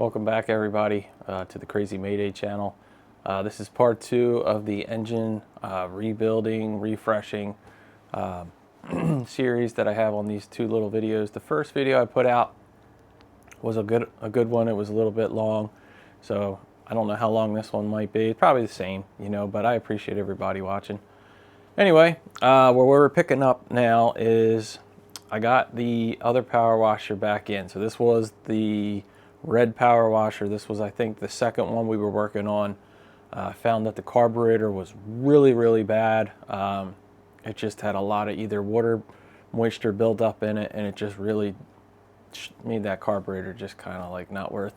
Welcome back everybody to the Crazy Mayday channel. This is part 2 of the engine rebuilding, refreshing series that I have on these two little videos. The first video I put out was a good one. It was a little bit long, so I don't know how long this one might be. It's probably the same, you know, but I appreciate everybody watching. Anyway, where we're picking up now is I got the other power washer back in. So this was the red power washer. This was, I think, the second one we were working on. Found that the carburetor was really bad. It just had a lot of either water moisture built up in it, and it just really made that carburetor just kind of like not worth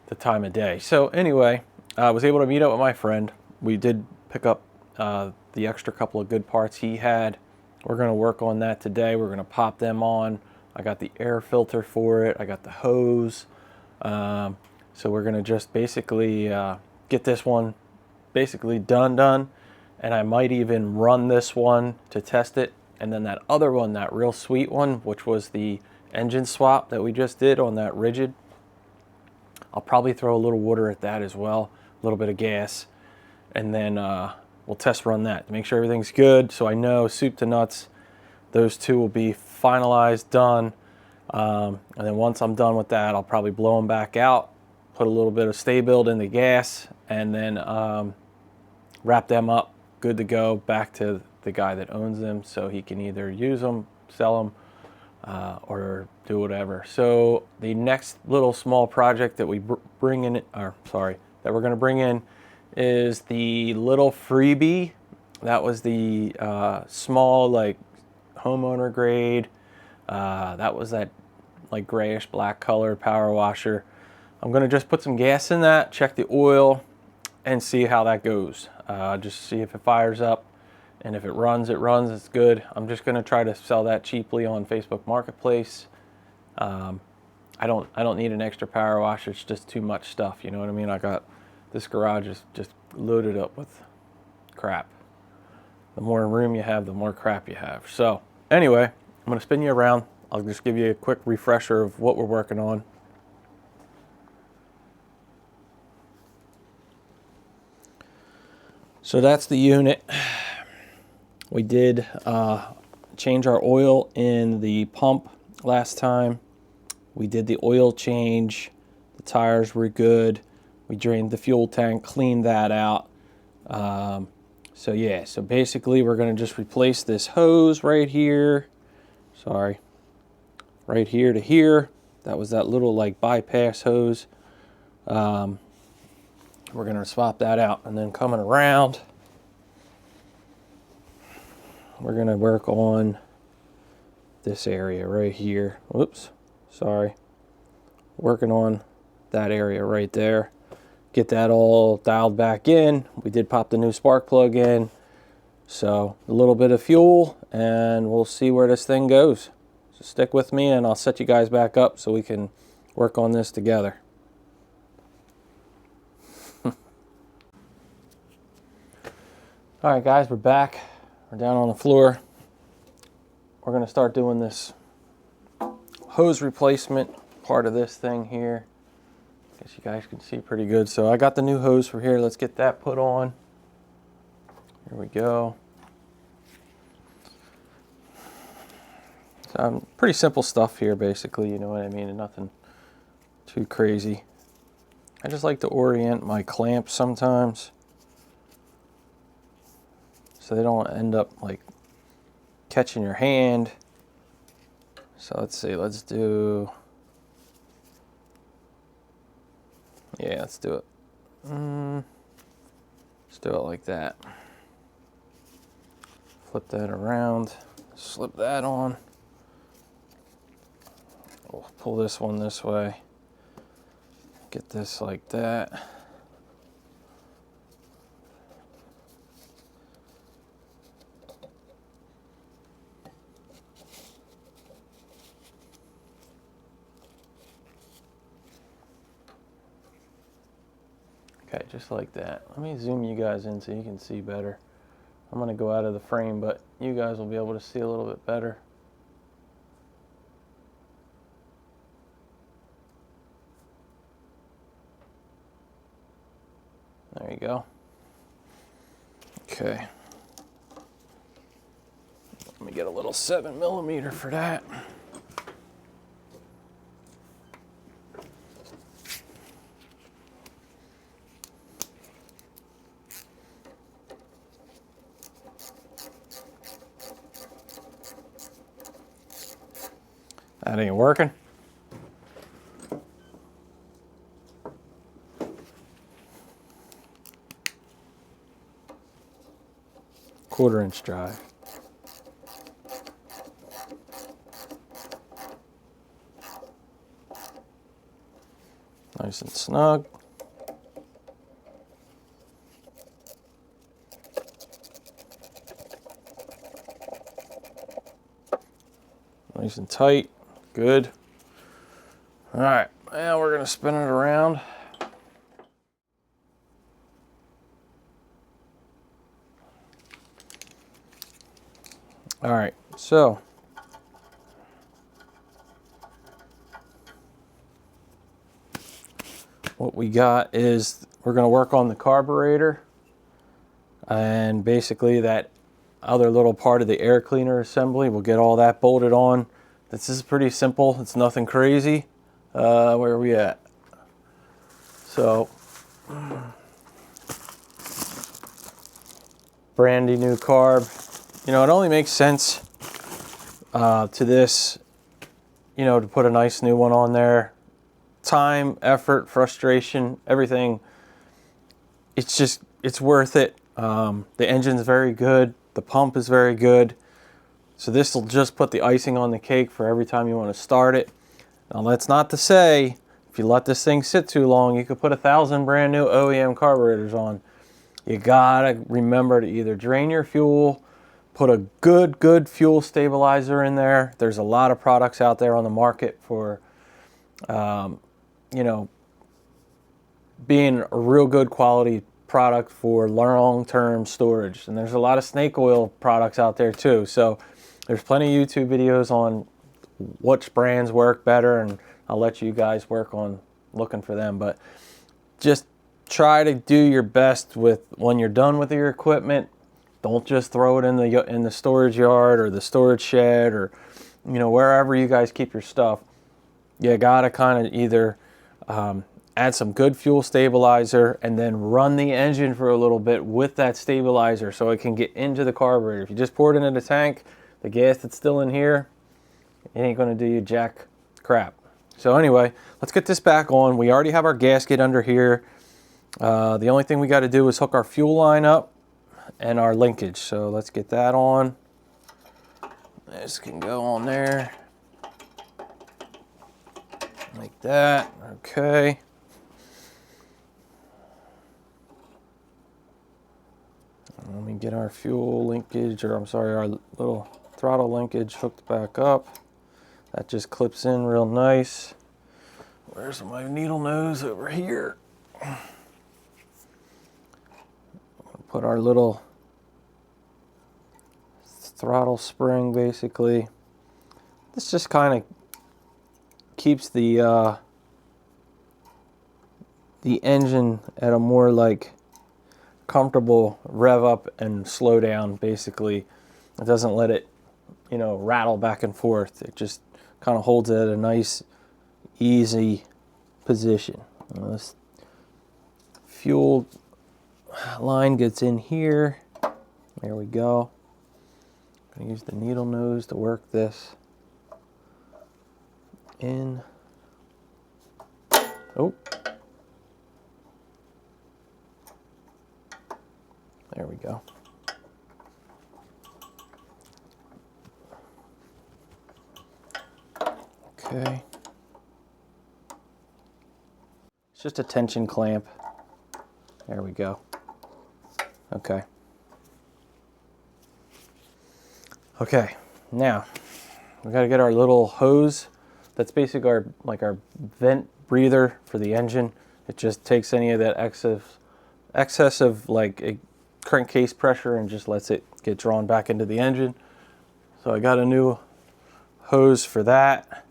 the time of day. So anyway, I was able to meet up with my friend. We did pick up the extra couple of good parts he had. We're going to work on that today. We're going to pop them on. I got the air filter for it. I got the hose. So we're going to just basically get this one basically done. And I might even run this one to test it. And then that other one, that real sweet one, which was the engine swap that we just did on that rigid, I'll probably throw a little water at that as well, a little bit of gas, and then we'll test run that to make sure everything's good. So I know soup to nuts, those two will be finalized, done. And then once I'm done with that, I'll probably blow them back out, put a little bit of stay build in the gas, and then wrap them up, good to go, back to the guy that owns them so he can either use them, sell them, or do whatever. So the next little small project that we bring in, or sorry, that we're going to bring in is the little freebie. That was the small, like, homeowner grade. That was that like grayish black colored power washer. I'm going to just put some gas in that, check the oil, and see how that goes. Just see if it fires up, and if it runs, it's good. I'm just going to try to sell that cheaply on Facebook Marketplace. I don't need an extra power washer. It's just too much stuff, you know what I mean? I got this garage is just loaded up with crap. The more room you have, the more crap you have. So anyway, I'm going to spin you around. I'll just give you a quick refresher of what we're working on. So that's the unit. We did change our oil in the pump last time. We did the oil change. The tires were good. We drained the fuel tank, cleaned that out. So yeah, so basically we're going to just replace this hose right here. Sorry. Right here to here. That was that little like bypass hose. We're going to swap that out, and then coming around, we're going to work on this area right here. Whoops, sorry. Working on that area right there. Get that all dialed back in. We did pop the new spark plug in. So a little bit of fuel, and we'll see where this thing goes. So stick with me, and I'll set you guys back up so we can work on this together. All right, guys, we're back. We're down on the floor. We're going to start doing this hose replacement part of this thing here. Guess you guys can see pretty good. So I got the new hose for here. Let's get that put on. Here we go. So pretty simple stuff here, basically, you know what I mean, and nothing too crazy. I just like to orient my clamps sometimes so they don't end up like catching your hand. So let's see, let's do, yeah, let's do it. Let's do it like that. Flip that around, slip that on. We'll pull this one this way. Get this like that. Okay, just like that. Let me zoom you guys in so you can see better. I'm going to go out of the frame, but you guys will be able to see a little bit better. There you go. Okay. Let me get a little 7mm for that. That ain't working. Quarter-inch drive. Nice and snug. Nice and tight. Good. All right, now we're gonna spin it around. All right, so what we got is we're going to work on the carburetor and basically that other little part of the air cleaner assembly. We'll get all that bolted on. This is pretty simple. It's nothing crazy. Where are we at? So, brandy new carb. You know, it only makes sense to this, you know, to put a nice new one on there. Time, effort, frustration, everything. It's just, it's worth it. The engine's very good. The pump is very good. So this will just put the icing on the cake for every time you want to start it. Now that's not to say, if you let this thing sit too long, you could put 1,000 brand new OEM carburetors on. You gotta remember to either drain your fuel, put a good fuel stabilizer in there. There's a lot of products out there on the market for, you know, being a real good quality product for long-term storage. And there's a lot of snake oil products out there too. So there's plenty of YouTube videos on which brands work better, and I'll let you guys work on looking for them. But just try to do your best with, when you're done with your equipment, don't just throw it in the storage yard or the storage shed or, you know, wherever you guys keep your stuff. You gotta kind of either add some good fuel stabilizer and then run the engine for a little bit with that stabilizer so it can get into the carburetor. If you just pour it into the tank, the gas that's still in here, it ain't gonna do you jack crap. So anyway, let's get this back on. We already have our gasket under here. The only thing we got to do is hook our fuel line up and our linkage. So let's get that on. This can go on there. Like that. Okay. Let me get our fuel linkage, or I'm sorry, our little throttle linkage hooked back up. That just clips in real nice. Where's my needle nose? Over here. Put our little throttle spring, basically. This just kind of keeps the engine at a more like comfortable rev up and slow down, basically. It doesn't let it, you know, rattle back and forth. It just kind of holds it at a nice, easy position. This fuel line gets in here. There we go. I'm gonna use the needle nose to work this in. Oh. There we go. Okay. It's just a tension clamp. There we go. Okay. Okay, now we got to get our little hose. That's basically our vent breather for the engine. It just takes any of that excess of like a crankcase pressure and just lets it get drawn back into the engine. So I got a new hose for that.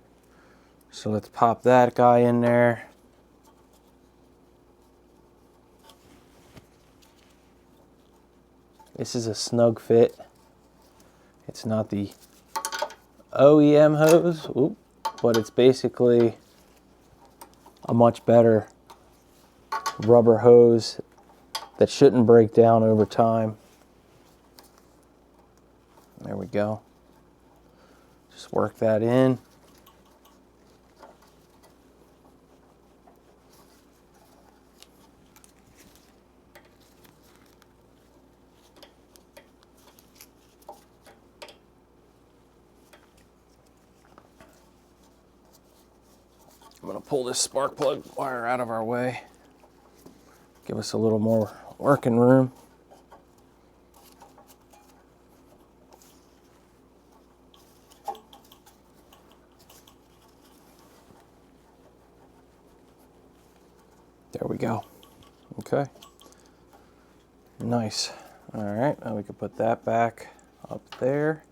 So let's pop that guy in there. This is a snug fit. It's not the OEM hose, but it's basically a much better rubber hose that shouldn't break down over time. There we go. Just work that in. I'm going to pull this spark plug wire out of our way. Give us a little more working room. There we go. Okay. Nice. All right, now we can put that back up there.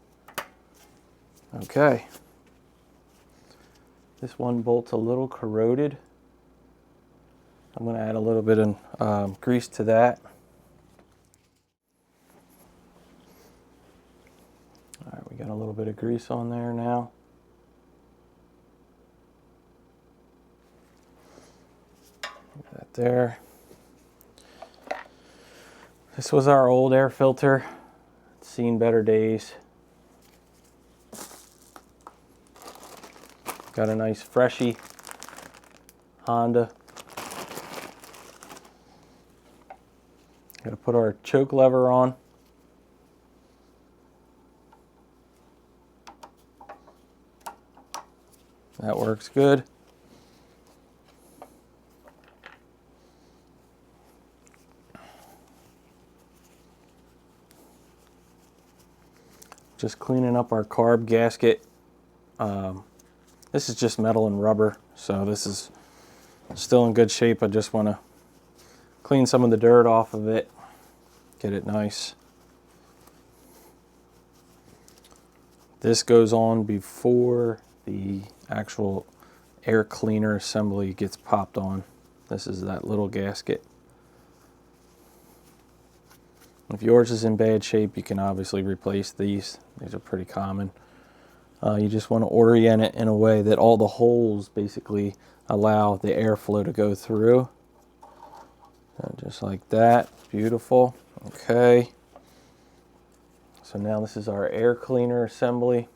Okay. This one bolt's a little corroded. I'm going to add a little bit of grease to that. All right, we got a little bit of grease on there now. Put that there. This was our old air filter. It's seen better days. Got a nice freshy Honda. Got to put our choke lever on. That works good. Just cleaning up our carb gasket. This is just metal and rubber, so this is still in good shape. I just want to clean some of the dirt off of it, get it nice. This goes on before the actual air cleaner assembly gets popped on. This is that little gasket. If yours is in bad shape, you can obviously replace these. These are pretty common. You just want to orient it in a way that all the holes basically allow the airflow to go through. Just like that. Beautiful. Okay. So now this is our air cleaner assembly.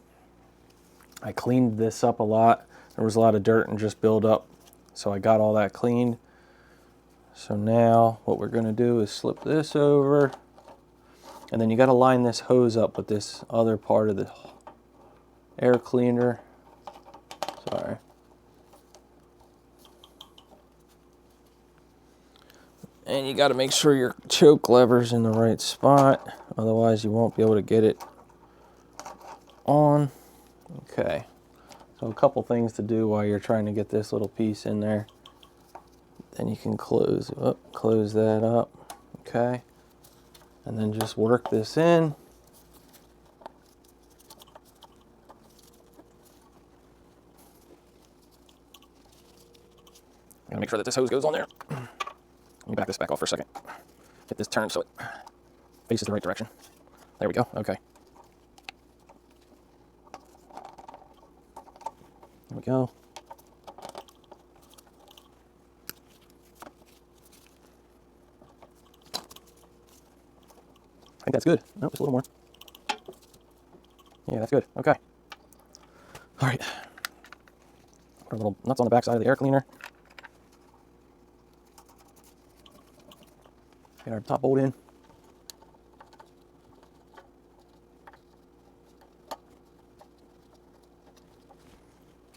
I cleaned this up a lot. There was a lot of dirt and just buildup, so I got all that cleaned. So now what we're going to do is slip this over, and then you got to line this hose up with this other part of the air cleaner. Sorry. And you got to make sure your choke lever's in the right spot, otherwise you won't be able to get it on. Okay, so a couple things to do while you're trying to get this little piece in there. Then you can close that up. Okay, and then just work this in. Gotta make sure that this hose goes on there. Let me back this back off for a second. Get this turned so it faces the right direction. There we go. Okay. There we go. I think that's good. No, just a little more. Yeah, that's good. Okay. All right. Put our little nuts on the back side of the air cleaner. Get our top bolt in.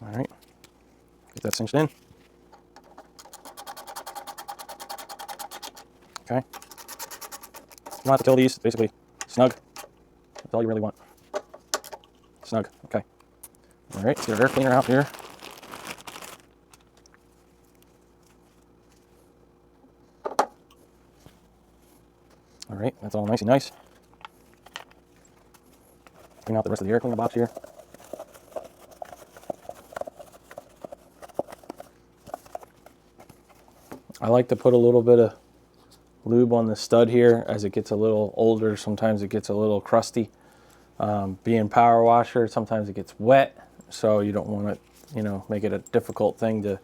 All right. Get that cinched in. Okay. You don't have to kill these. Basically, snug. That's all you really want. Snug. Okay. All right. Let's get our air cleaner out here. All right. That's all nice and nice. Clean out the rest of the air cleaner box here. I like to put a little bit of lube on the stud here. As it gets a little older, sometimes it gets a little crusty. Being power washer, sometimes it gets wet, so you don't want to, you know, make it a difficult thing to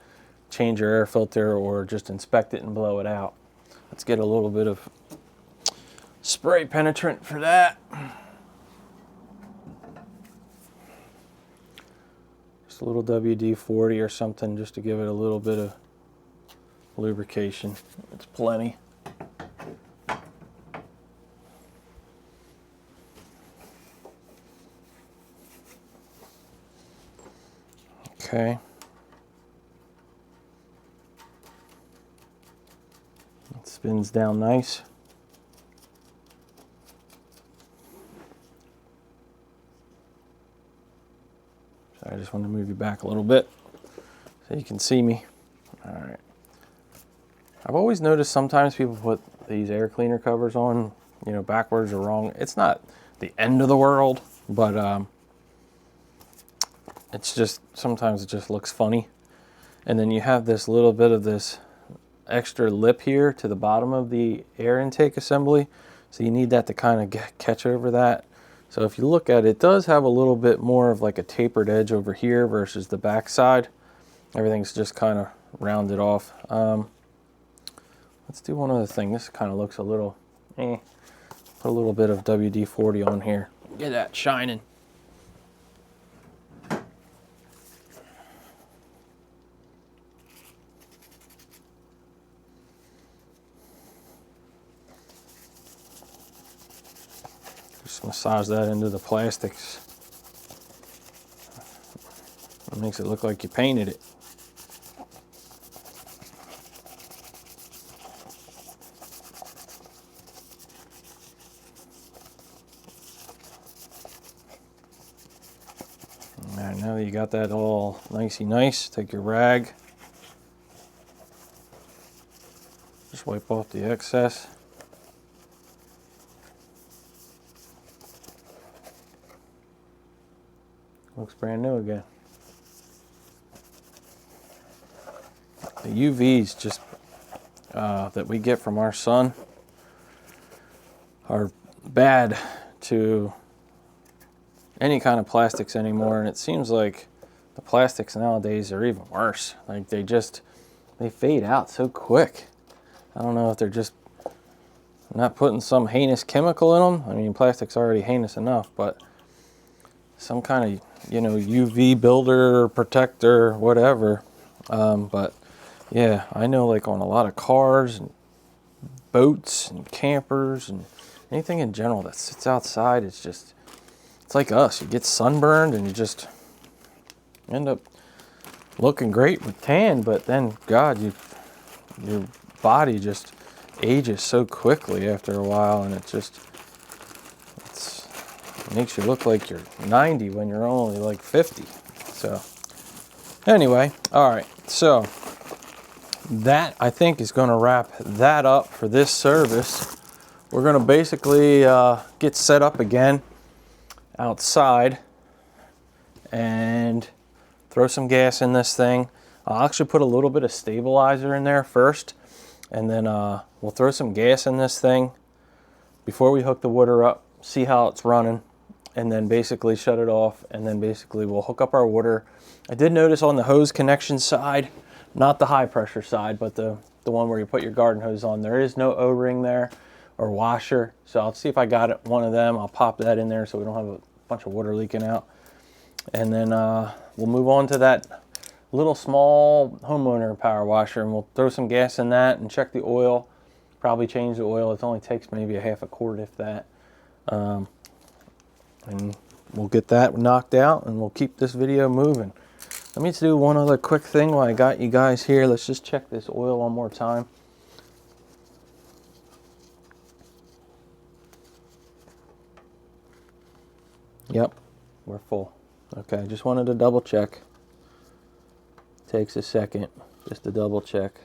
change your air filter or just inspect it and blow it out. Let's get a little bit of spray penetrant for that. Just a little WD-40 or something just to give it a little bit of lubrication. It's plenty. Okay. It spins down nice. So I just want to move you back a little bit so you can see me. All right. I've always noticed sometimes people put these air cleaner covers on, you know, backwards or wrong. It's not the end of the world, but it's just, sometimes it just looks funny. And then you have this little bit of this extra lip here to the bottom of the air intake assembly. So you need that to kind of catch over that. So if you look at it, it does have a little bit more of like a tapered edge over here versus the back side. Everything's just kind of rounded off. Let's do one other thing. This kind of looks a little, Put a little bit of WD-40 on here. Get that shining. Just massage that into the plastics. It makes it look like you painted it. All right, now that you got that all nicey nice, take your rag. Just wipe off the excess. Looks brand new again. The UVs just that we get from our sun are bad to any kind of plastics anymore, and it seems like the plastics nowadays are even worse. Like they fade out so quick. I don't know if they're just not putting some heinous chemical in them. I mean, plastic's already heinous enough, but some kind of, you know, UV builder, protector, whatever. But yeah, I know like on a lot of cars and boats and campers and anything in general that sits outside, it's like us. You get sunburned and you just end up looking great with tan, but then God, your body just ages so quickly after a while, and it makes you look like you're 90 when you're only like 50. So anyway, all right, so that I think is going to wrap that up for this service. We're going to basically get set up again outside and throw some gas in this thing. I'll actually put a little bit of stabilizer in there first, and then we'll throw some gas in this thing before we hook the water up, see how it's running, and then basically shut it off, and then basically we'll hook up our water. I did notice on the hose connection side, not the high pressure side, but the one where you put your garden hose on, there is no O-ring there or washer. So I'll see if I got it, one of them. I'll pop that in there so we don't have a bunch of water leaking out. And then we'll move on to that little small homeowner power washer, and we'll throw some gas in that and check the oil. Probably change the oil. It only takes maybe a half a quart, if that. And we'll get that knocked out, and we'll keep this video moving. Let me do one other quick thing while I got you guys here. Let's just check this oil one more time. Yep, we're full. Okay, just wanted to double check. Takes a second just to double check.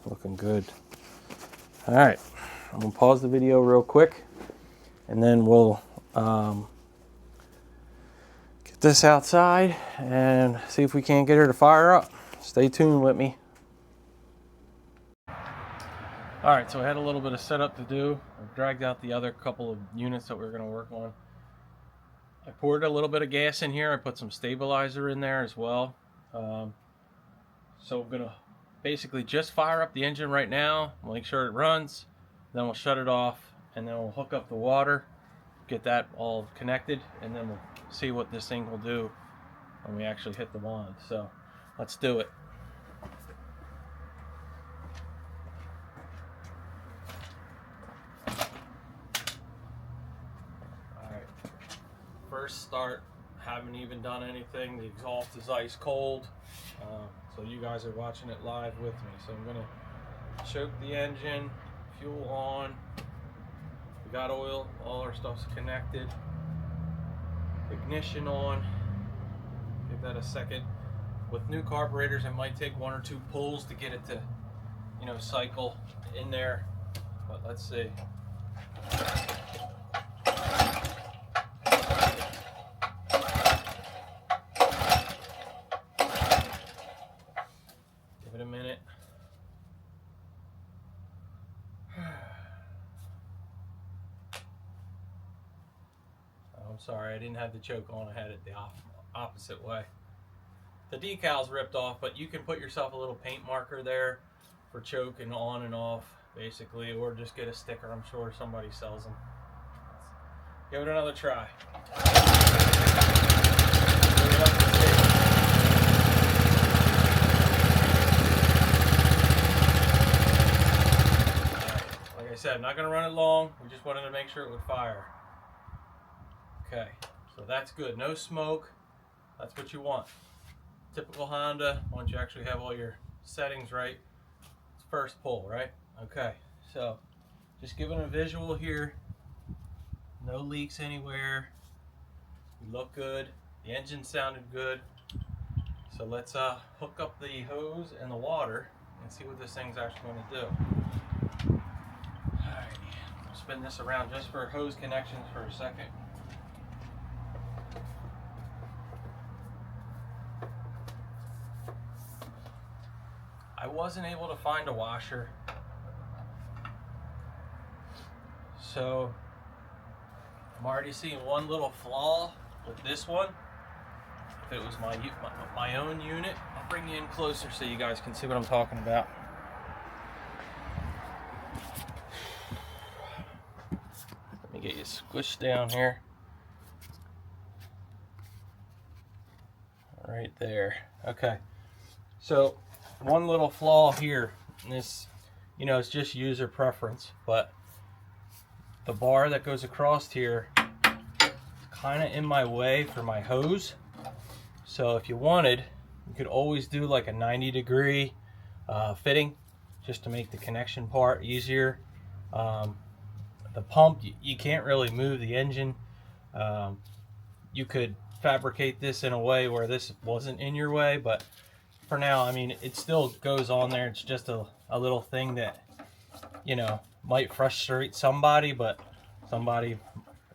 Looking good. All right, I'm gonna pause the video real quick, and then we'll get this outside and see if we can't get her to fire up. stay tuned with me. All right, so I had a little bit of setup to do. I've dragged out the other couple of units that we're going to work on. I poured a little bit of gas in here. I put some stabilizer in there as well. So I'm going to basically just fire up the engine right now, make sure it runs, then we'll shut it off, and then we'll hook up the water, get that all connected, and then we'll see what this thing will do when we actually hit the wand. So let's do it. Alright, first start, haven't even done anything. The exhaust is ice cold, so you guys are watching it live with me. So I'm going to choke the engine, fuel on, we got oil, all our stuff's connected, ignition on, give that a second. With new carburetors, it might take 1 or 2 pulls to get it to, you know, cycle in there, but let's see. Give it a minute. I'm sorry, I didn't have the choke on. I had it the opposite way. The decal's ripped off, but you can put yourself a little paint marker there for choke and on and off, basically, or just get a sticker. I'm sure somebody sells them. Let's give it another try. Like I said, I'm not going to run it long. We just wanted to make sure it would fire. Okay, so that's good. No smoke. That's what you want. Typical Honda, once you actually have all your settings right, it's first pull, right? Okay, so just giving a visual here. No leaks anywhere. We look good. The engine sounded good. So let's hook up the hose and the water and see what this thing's actually going to do. Alright, I'll spin this around just for hose connections for a second. I wasn't able to find a washer, so I'm already seeing one little flaw with this one. If it was my own unit, I'll bring you in closer so you guys can see what I'm talking about. Let me get you squished down here. Right there. Okay. So one little flaw here, and this, you know, it's just user preference, but the bar that goes across here is kind of in my way for my hose. So if you wanted, you could always do like a 90-degree fitting just to make the connection part easier. The pump, you can't really move the engine. You could fabricate this in a way where this wasn't in your way, but for now, I mean, it still goes on there. It's just a little thing that, you know, might frustrate somebody, but somebody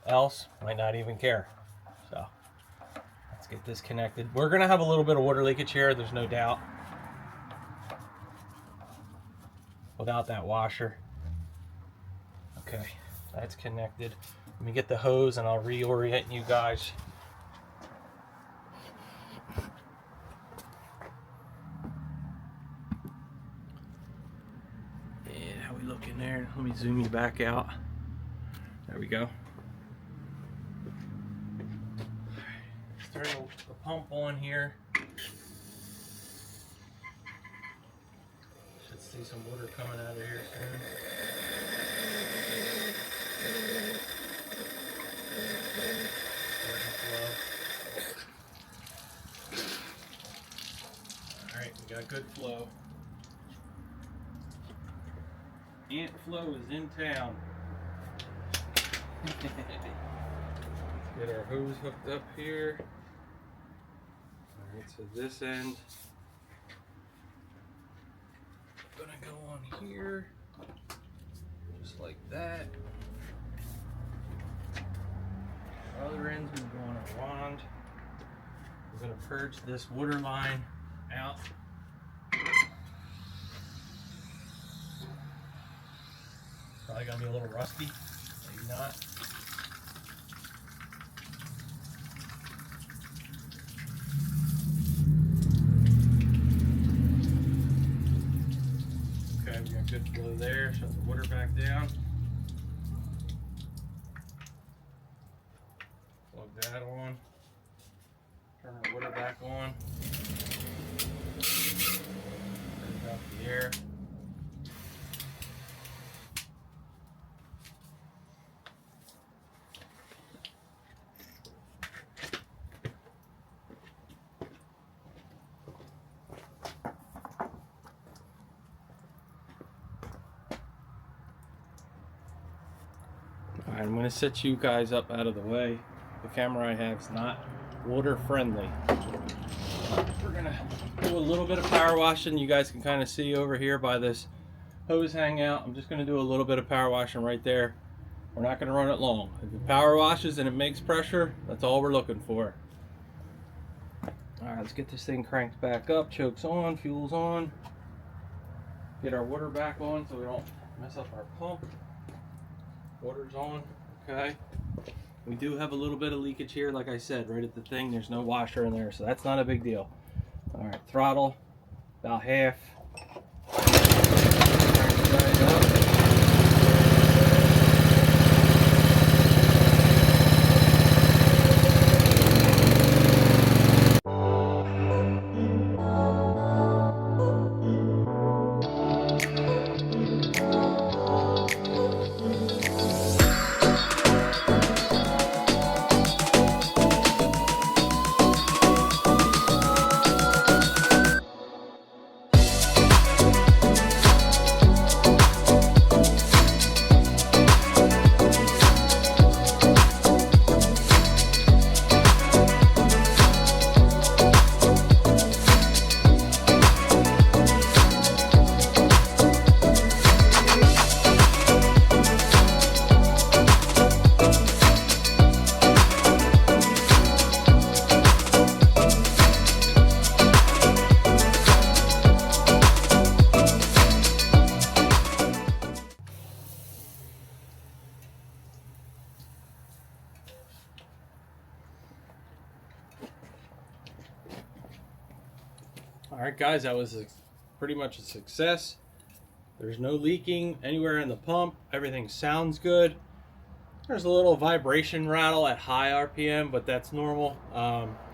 else might not even care. So let's get this connected. We're gonna have a little bit of water leakage here, there's no doubt, without that washer. Okay, that's connected. Let me get the hose and I'll reorient you guys. In there. Let me zoom you back out. There we go. Let's turn the pump on here. Should see some water coming out of here soon. Alright, we got good flow. Ant Flow is in town. Let's get our hose hooked up here. Alright, so this end gonna go on here, just like that. Other end's gonna go on a wand. We're gonna purge this water line out Probably gonna be a little rusty, maybe not. Okay, we got good flow there. Shut the water back down. Plug that on. Turn the water back on. Turn out the air. Alright, I'm going to set you guys up out of the way. The camera I have is not water friendly. We're going to do a little bit of power washing. You guys can kind of see over here by this hose hangout. I'm just going to do a little bit of power washing right there. We're not going to run it long. If it power washes and it makes pressure, that's all we're looking for. Alright, let's get this thing cranked back up. Choke's on, fuel's on. Get our water back on so we don't mess up our pump. Water's on, okay. We do have a little bit of leakage here, like I said, right at the thing. There's no washer in there, so that's not a big deal. All right, throttle, about half. Crank it right up. Alright guys, that was pretty much a success. There's no leaking anywhere in the pump. Everything sounds good. There's a little vibration rattle at high RPM, but that's normal.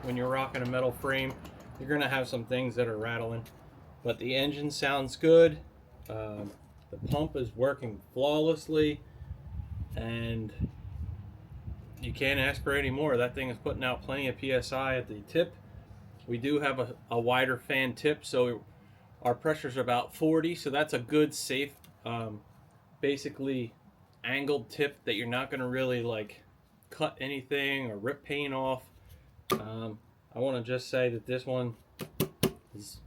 When you're rocking a metal frame, you're going to have some things that are rattling. But the engine sounds good. The pump is working flawlessly. And you can't ask for any more. That thing is putting out plenty of PSI at the tip. We do have a wider fan tip, so our pressures are about 40, so that's a good, safe, basically angled tip that you're not going to really like cut anything or rip paint off. I want to just say that this one is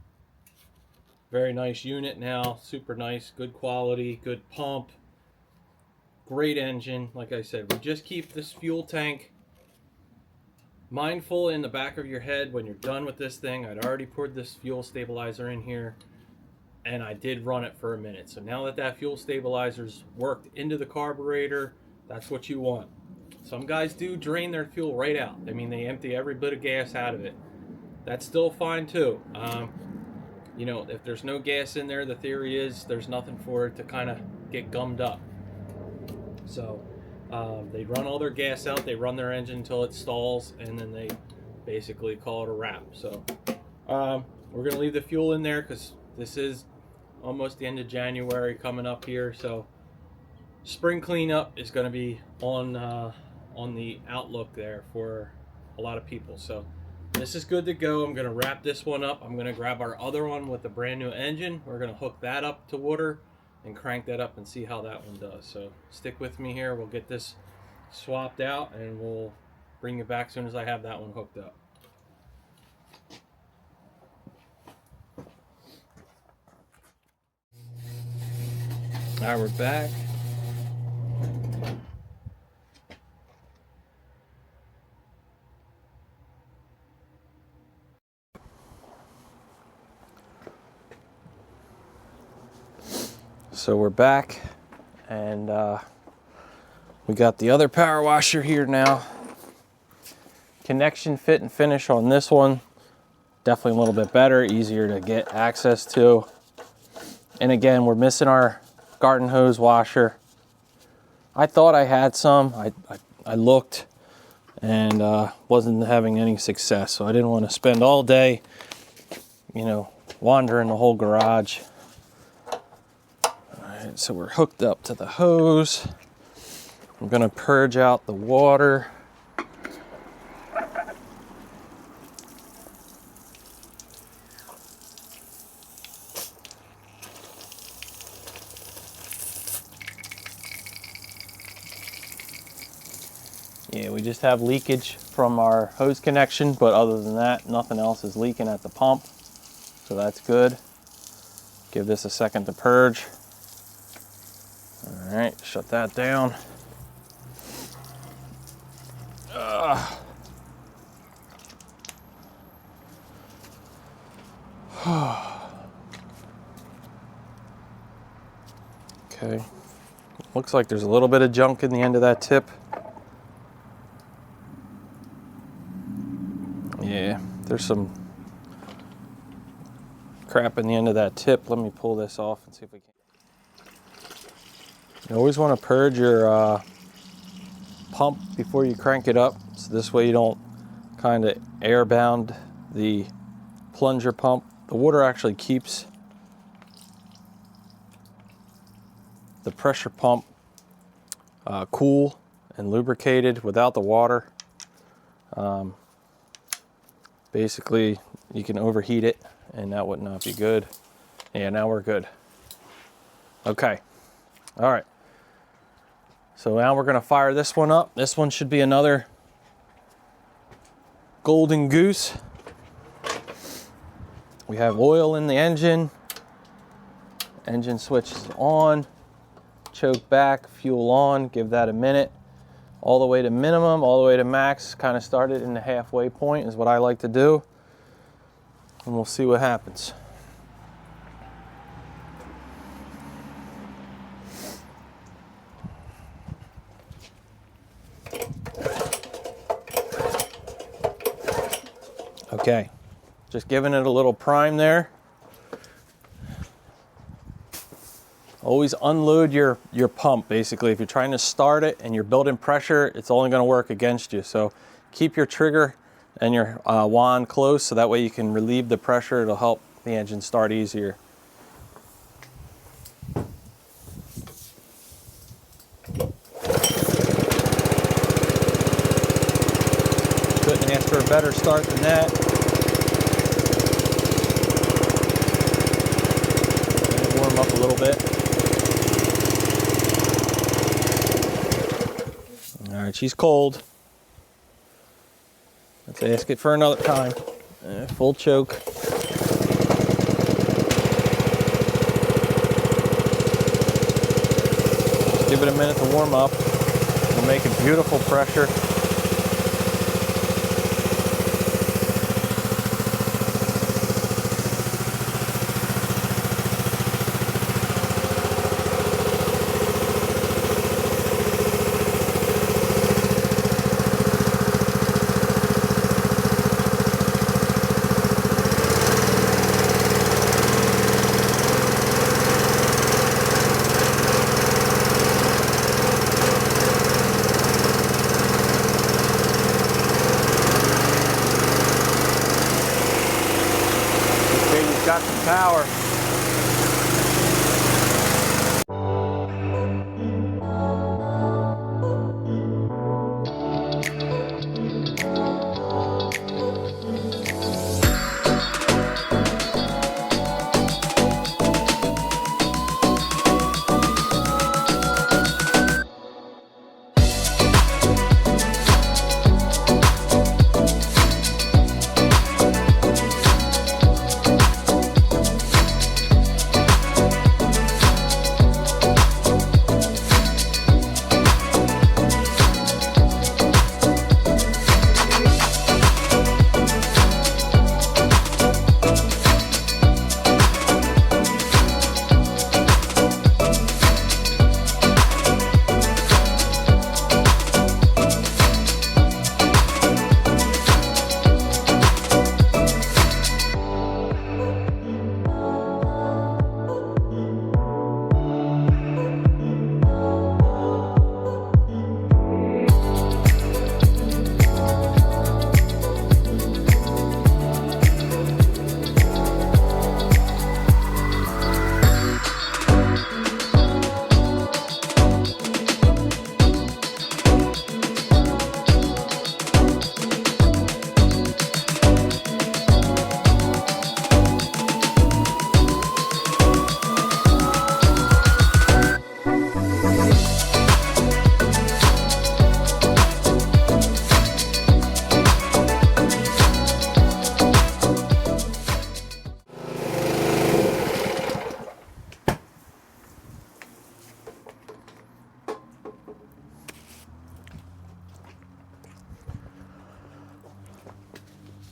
a very nice unit now, super nice, good quality, good pump, great engine. Like I said, we just keep this fuel tank mindful in the back of your head when you're done with this thing. I'd already poured this fuel stabilizer in here and I did run it for a minute. So now that that fuel stabilizer's worked into the carburetor, that's what you want. Some guys do drain their fuel right out. I mean, they empty every bit of gas out of it. That's still fine too. You know, if there's no gas in there, the theory is there's nothing for it to kind of get gummed up. So they run all their gas out, they run their engine until it stalls, and then they basically call it a wrap. So we're going to leave the fuel in there because this is almost the end of January coming up here. So spring cleanup is going to be on the outlook there for a lot of people. So this is good to go. I'm going to wrap this one up. I'm going to grab our other one with the brand new engine. We're going to hook that up to water and crank that up and see how that one does. So stick with me here. We'll get this swapped out and we'll bring you back as soon as I have that one hooked up. All right, we're back. So we're back, And we got the other power washer here now. Connection, fit, and finish on this one, definitely a little bit better, easier to get access to. And again, we're missing our garden hose washer. I thought I had some. I looked and wasn't having any success, so I didn't want to spend all day, you know, wandering the whole garage. All right, so we're hooked up to the hose. I'm going to purge out the water. Yeah, we just have leakage from our hose connection, but other than that, nothing else is leaking at the pump. So that's good. Give this a second to purge. All right, shut that down. Okay. Looks like there's a little bit of junk in the end of that tip. Yeah, there's some crap in the end of that tip. Let me pull this off and see if we can. You always want to purge your pump before you crank it up, so this way you don't kind of airbound the plunger pump. The water actually keeps the pressure pump cool and lubricated without the water. Basically, you can overheat it, and that would not be good. Yeah, now we're good. Okay. All right. So now we're going to fire this one up. This one should be another golden goose. We have oil in the engine. Engine switch is on. Choke back, fuel on. Give that a minute. All the way to minimum, all the way to max. Kind of start it in the halfway point is what I like to do. And we'll see what happens. Okay, just giving it a little prime there. Always unload your pump, basically. If you're trying to start it and you're building pressure, it's only going to work against you. So keep your trigger and your wand close, so that way you can relieve the pressure. It'll help the engine start easier. Couldn't ask for a better start than that. Let it warm up a little bit. All right, she's cold. Let's ask it for another time. Full choke. Just give it a minute to warm up. We're making beautiful pressure. Got some power.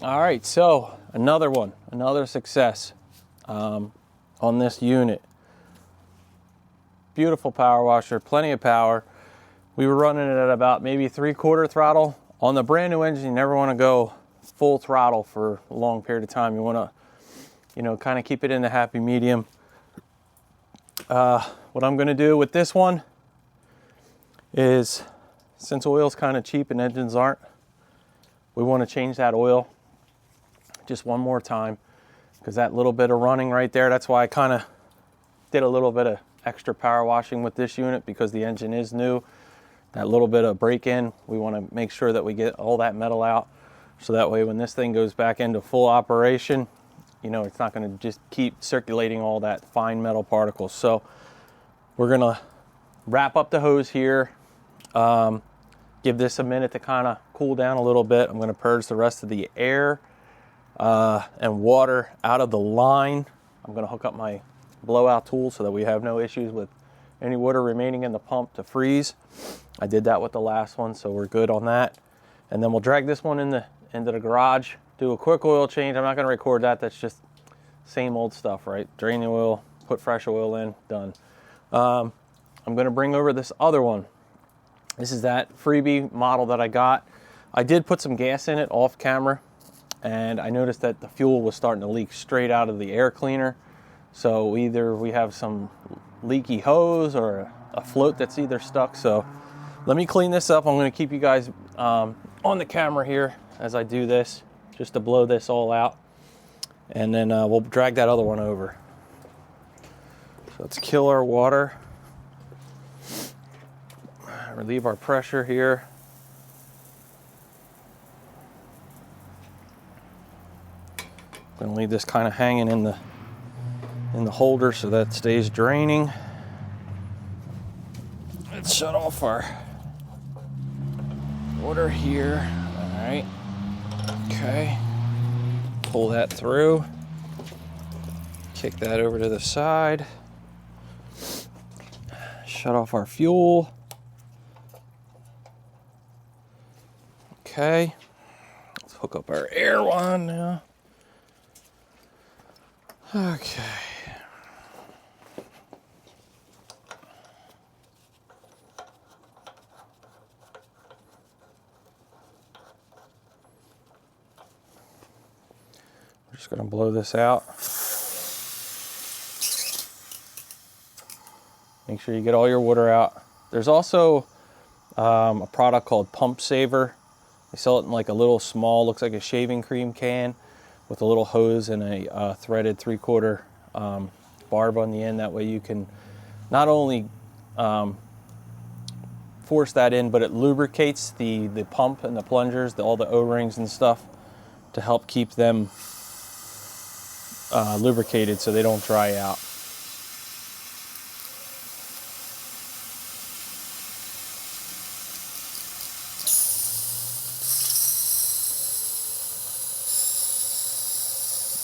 All right, so another success on this unit. Beautiful power washer, plenty of power. We were running it at about maybe 3/4 throttle. On the brand new engine, you never want to go full throttle for a long period of time. You want to, kind of keep it in the happy medium. What I'm going to do with this one is, since oil's kind of cheap and engines aren't, we want to change that oil just one more time, because that little bit of running right there, that's why I kind of did a little bit of extra power washing with this unit, because the engine is new. That little bit of break-in, we want to make sure that we get all that metal out, so that way when this thing goes back into full operation, it's not going to just keep circulating all that fine metal particles. So we're going to wrap up the hose here, give this a minute to kind of cool down a little bit. I'm going to purge the rest of the air and water out of the line. I'm going to hook up my blowout tool so that we have no issues with any water remaining in the pump to freeze. I did that with the last one, so we're good on that. And then we'll drag this one into the garage, do a quick oil change. I'm not going to record that. That's just same old stuff, right? Drain the oil, put fresh oil in, done. I'm going to bring over this other one. This is that freebie model that I got. I did put some gas in it off camera, and I noticed that the fuel was starting to leak straight out of the air cleaner. So either we have some leaky hose or a float that's either stuck. So let me clean this up. I'm going to keep you guys on the camera here as I do this, just to blow this all out. And then we'll drag that other one over. So let's kill our water. Relieve our pressure here. I'm going to leave this kind of hanging in the holder so that stays draining. Let's shut off our water here. All right. Okay. Pull that through. Kick that over to the side. Shut off our fuel. Okay. Let's hook up our air one now. Okay. We're just going to blow this out. Make sure you get all your water out. There's also a product called Pump Saver. They sell it in like a little small, looks like a shaving cream can with a little hose and a threaded 3/4 barb on the end. That way you can not only force that in, but it lubricates the pump and the plungers, all the O-rings and stuff, to help keep them lubricated so they don't dry out.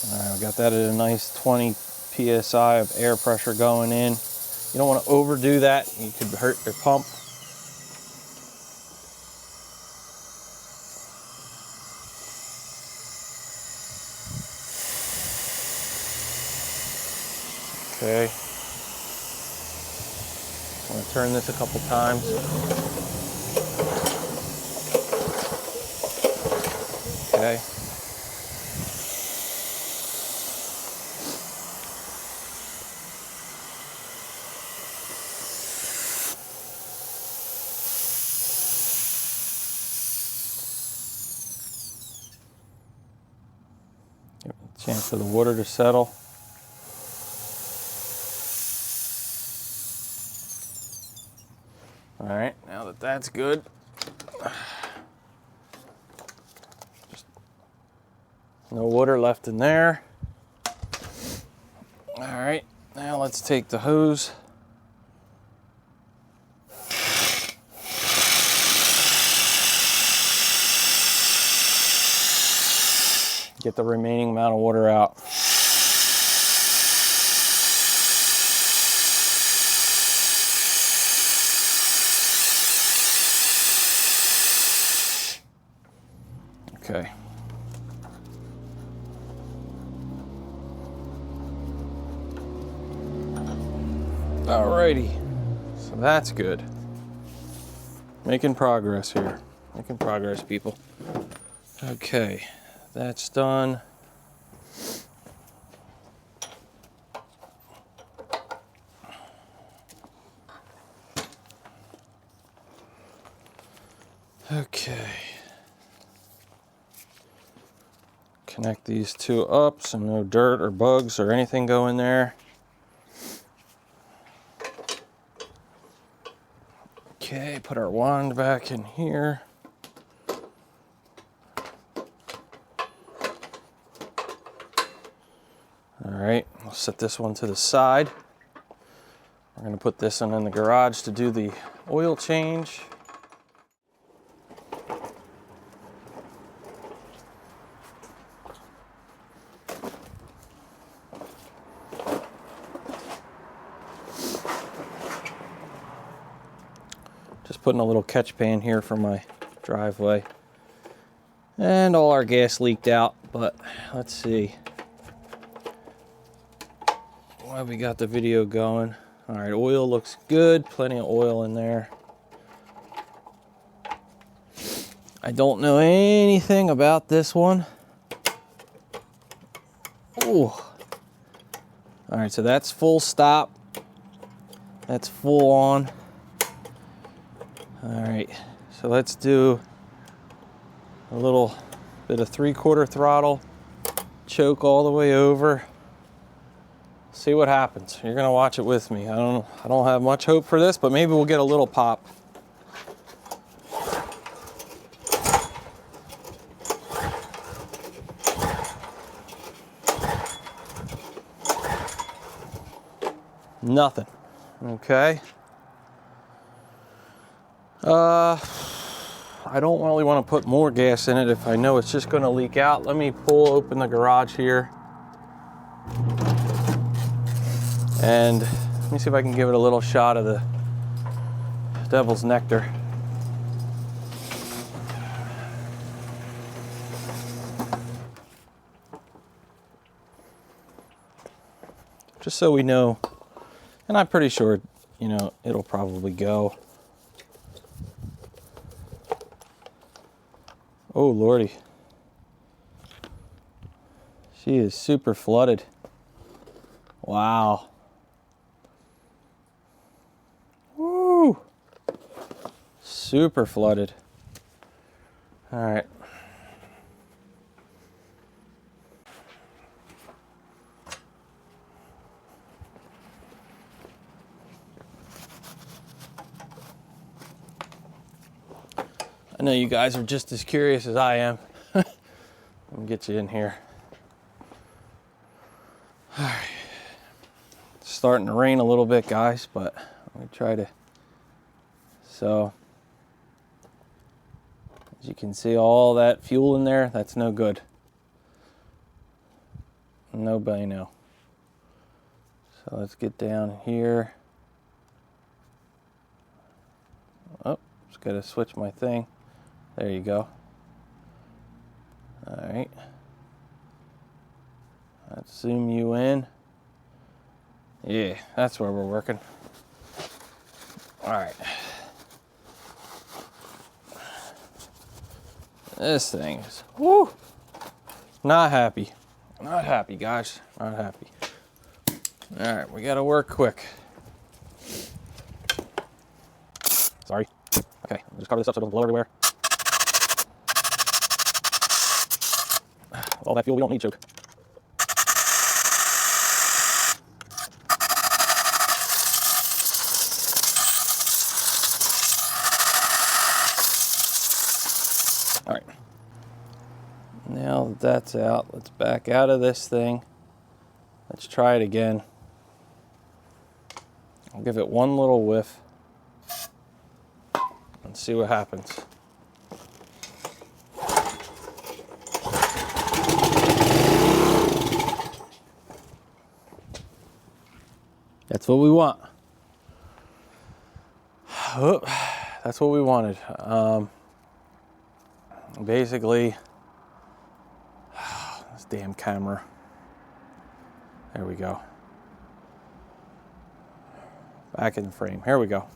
All right, we got that at a nice 20 psi of air pressure going in. You don't want to overdo that. You could hurt your pump. Okay. I'm going to turn this a couple times. Okay. Chance for the water to settle. All right, now that that's good, just no water left in there. All right, now let's take the hose. Get the remaining amount of water out. Okay. Alrighty, so that's good. Making progress here. Making progress, people. Okay, that's done. Okay. Connect these two up so no dirt or bugs or anything go in there. Okay, put our wand back in here. All right, I'll set this one to the side. We're gonna put this one in the garage to do the oil change. Just putting a little catch pan here for my driveway. And all our gas leaked out, but let's see. While we got the video going. All right, oil looks good. Plenty of oil in there. I don't know anything about this one. Ooh. All right, so that's full stop. That's full on. All right, so let's do a little bit of 3/4 throttle. Choke all the way over. See what happens. You're gonna watch it with me. I don't have much hope for this, but maybe we'll get a little pop. Nothing. Okay. I don't really want to put more gas in it if I know it's just going to leak out. Let me pull open the garage here. And let me see if I can give it a little shot of the devil's nectar. Just so we know. And I'm pretty sure, you know, it'll probably go. Oh, Lordy. She is super flooded. Wow. Woo! Super flooded. All right. I know you guys are just as curious as I am. Let me get you in here. All right. It's starting to rain a little bit, guys, but let me try to. So, as you can see, all that fuel in there, that's no good. No bueno. So let's get down here. Oh, just gotta switch my thing. There you go. All right. Let's zoom you in. Yeah, that's where we're working. All right. This thing is, whoo, not happy. Not happy, guys. Not happy. All right, we gotta work quick. Sorry. Okay, I'll just cover this up so it doesn't blow everywhere. All that fuel, we don't need choke. All right. Now that that's out, let's back out of this thing. Let's try it again. I'll give it one little whiff and see what happens. That's what we want. Oh, that's what we wanted. Basically, this damn camera. There we go. back in the frame. Here we go.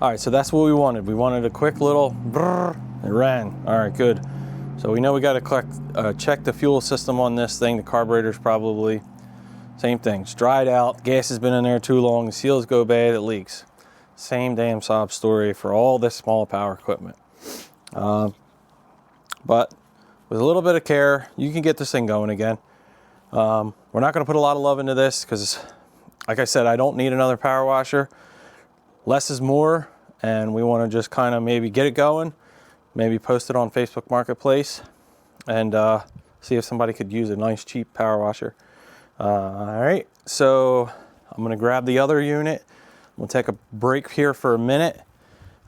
All right, so that's what we wanted. We wanted a quick little brrr. It ran. All right, good. So we know we got to check the fuel system on this thing. The carburetor's probably same thing. It's dried out. Gas has been in there too long. The seals go bad. It leaks. Same damn sob story for all this small power equipment. But with a little bit of care, you can get this thing going again. We're not going to put a lot of love into this because, like I said, I don't need another power washer. Less is more, and we want to just kind of maybe get it going, maybe post it on Facebook Marketplace, and see if somebody could use a nice cheap power washer. All right, so I'm going to grab the other unit. We'll take a break here for a minute.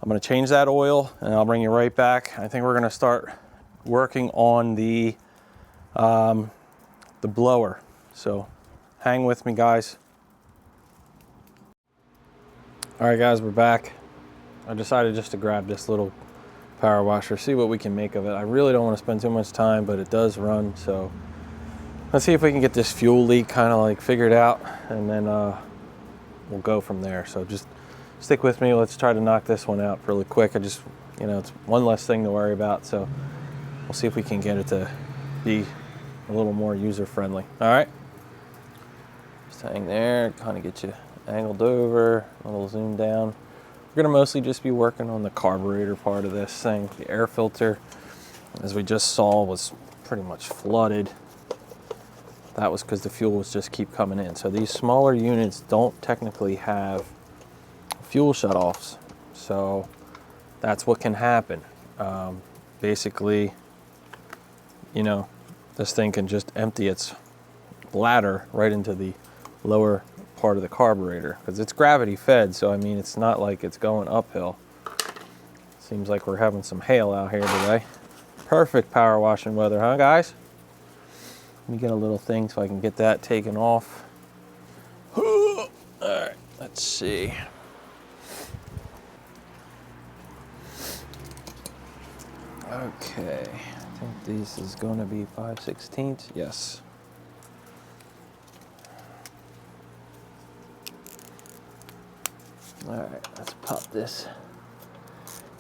I'm going to change that oil, and I'll bring you right back. I think we're going to start working on the blower. So hang with me, guys. All right, guys, we're back. I decided just to grab this little power washer, see what we can make of it. I really don't want to spend too much time, but it does run. So let's see if we can get this fuel leak kind of like figured out, and then we'll go from there. So just stick with me. Let's try to knock this one out really quick. It's one less thing to worry about. So we'll see if we can get it to be a little more user friendly. All right. Just hang there, kind of get you angled over, a little zoom down. We're gonna mostly just be working on the carburetor part of this thing. The air filter, as we just saw, was pretty much flooded. That was because the fuel was just keep coming in. So these smaller units don't technically have fuel shutoffs. So that's what can happen. Basically, this thing can just empty its bladder right into the lower part of the carburetor because it's gravity fed. So I mean, it's not like it's going uphill. Seems like we're having some hail out here today. Perfect power washing weather, huh, guys? Let me get a little thing so I can get that taken off. All right, let's see. Okay, I think this is going to be 5/16. Yes. All right, let's pop this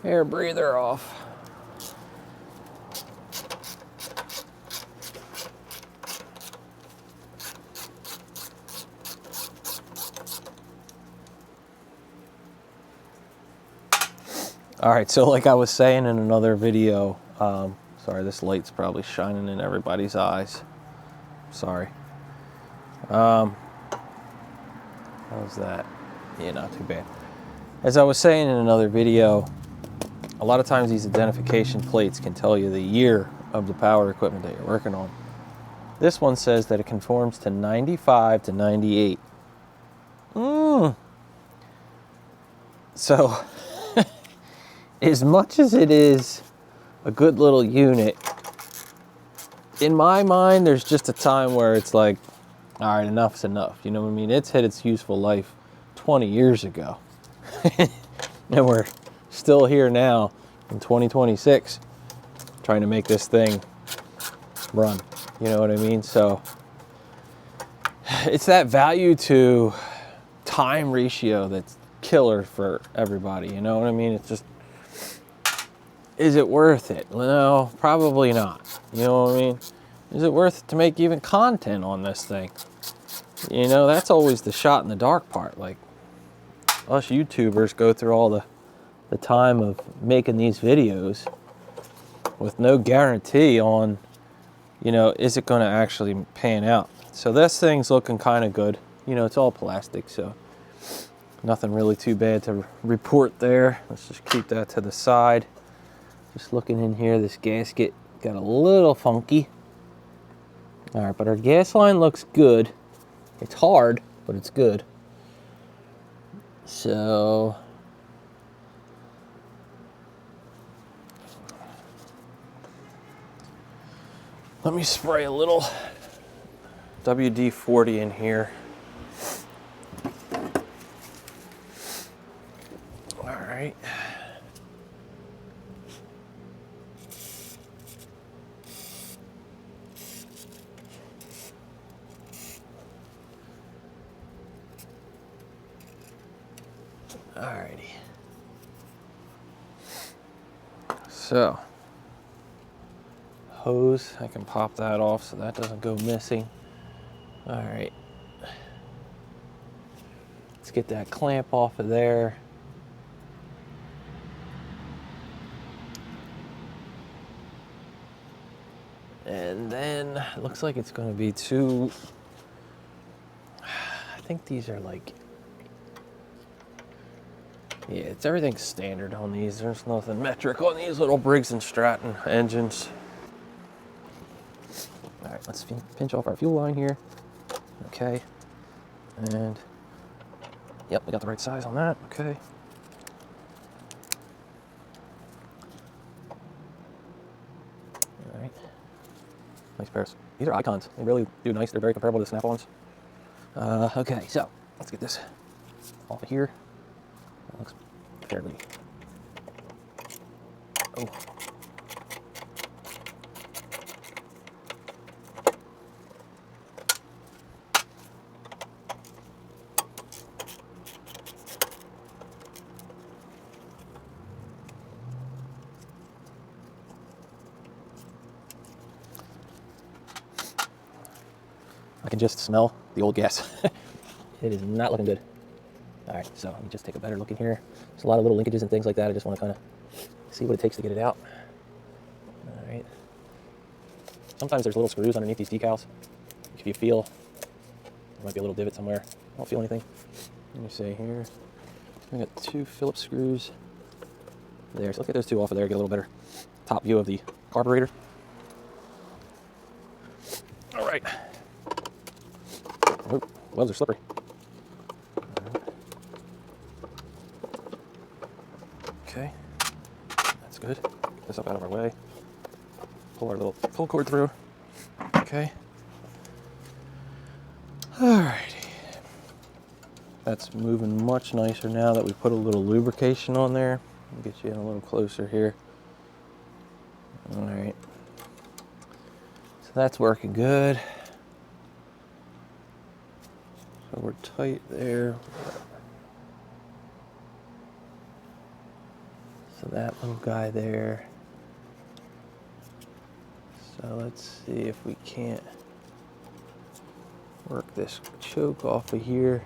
air breather off. All right, so like I was saying in another video, sorry, this light's probably shining in everybody's eyes. Sorry. How's that? Yeah, not too bad. As I was saying in another video, a lot of times these identification plates can tell you the year of the power equipment that you're working on. This one says that it conforms to 95 to 98. So, as much as it is a good little unit, in my mind, there's just a time where it's like, all right, enough's enough. You know what I mean? It's hit its useful life 20 years ago. And we're still here now in 2026 trying to make this thing run. You know what I mean? So it's that value to time ratio that's killer for everybody. You know what I mean? It's just, is it worth it? No, probably not. You know what I mean? Is it worth it to make even content on this thing? That's always the shot in the dark part. Like, us YouTubers go through all the time of making these videos with no guarantee on, is it going to actually pan out? So this thing's looking kind of good. It's all plastic, so nothing really too bad to report there. Let's just keep that to the side. Just looking in here, this gasket got a little funky. All right, but our gas line looks good. It's hard, but it's good. So let me spray a little WD-40 in here. All right. Alrighty. So, hose, I can pop that off so that doesn't go missing. Alright. Let's get that clamp off of there. And then it looks like it's going to be two, I think these are like, yeah, it's everything standard on these. There's nothing metric on these little Briggs and Stratton engines. All right, let's pinch off our fuel line here. Okay. And yep, we got the right size on that. Okay. All right. Nice pairs. These are icons. They really do nice. They're very comparable to the Snap-ons. Okay, so let's get this off of here. That looks fairly. Oh. I can just smell the old gas. It is not looking good. All right, so let me just take a better look in here. There's a lot of little linkages and things like that. I just want to kind of see what it takes to get it out. All right. Sometimes there's little screws underneath these decals. If you feel, there might be a little divot somewhere. I don't feel anything. Let me see here. I got 2 Phillips screws there. So let's get those 2 off of there, get a little better top view of the carburetor. All right. Oh, gloves are slippery. Okay, that's good. Get this up out of our way. Pull our little pull cord through. Okay. Alrighty. That's moving much nicer now that we put a little lubrication on there. I'll get you in a little closer here. Alright. So that's working good. So we're tight there. So that little guy there. So let's see if we can't work this choke off of here.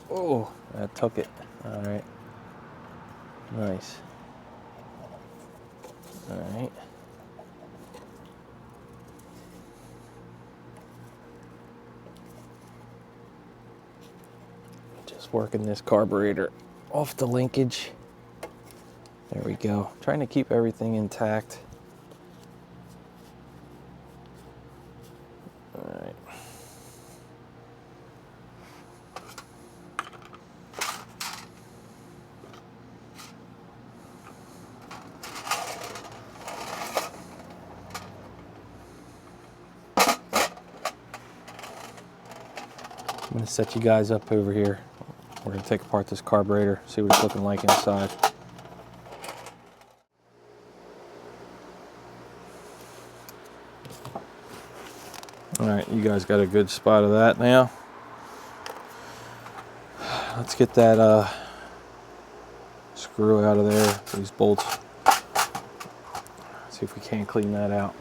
Oh, that took it. All right. Nice. All right. Just working this carburetor off the linkage. There we go. Trying to keep everything intact. All right. I'm going to set you guys up over here. We're going to take apart this carburetor, see what it's looking like inside. All right, you guys got a good spot of that now. Let's get that screw out of there, these bolts. See if we can't clean that out.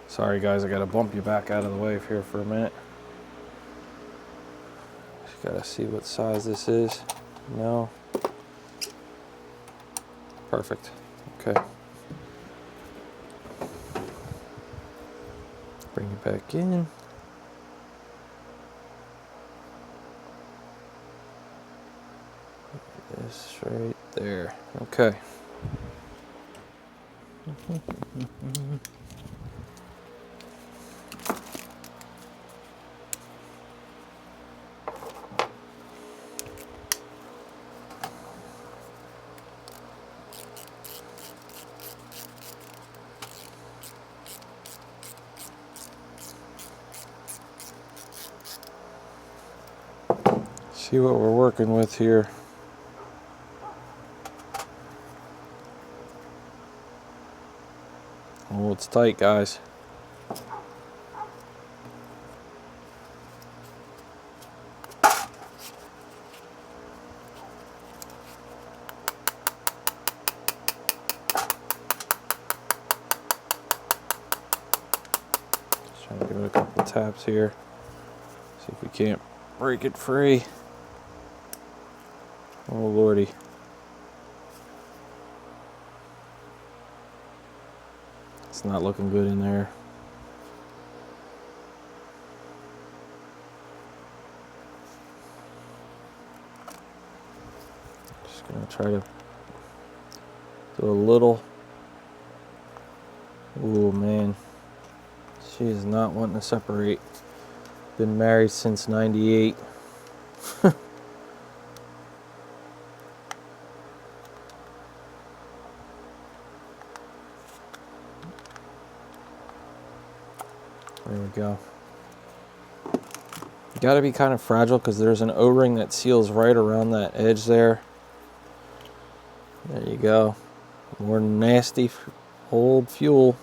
Sorry guys, I gotta bump you back out of the way here for a minute. Just gotta see what size this is. No. Perfect. Okay. Bring it back in. This right there. Okay. See what we're working with here. Oh, it's tight, guys. Just trying to give it a couple taps here. See if we can't break it free. Oh, lordy. It's not looking good in there. Just gonna try to do a little. Oh man, she is not wanting to separate. Been married since '98. There we go. You gotta be kind of fragile because there's an O-ring that seals right around that edge there. There you go. More nasty old fuel.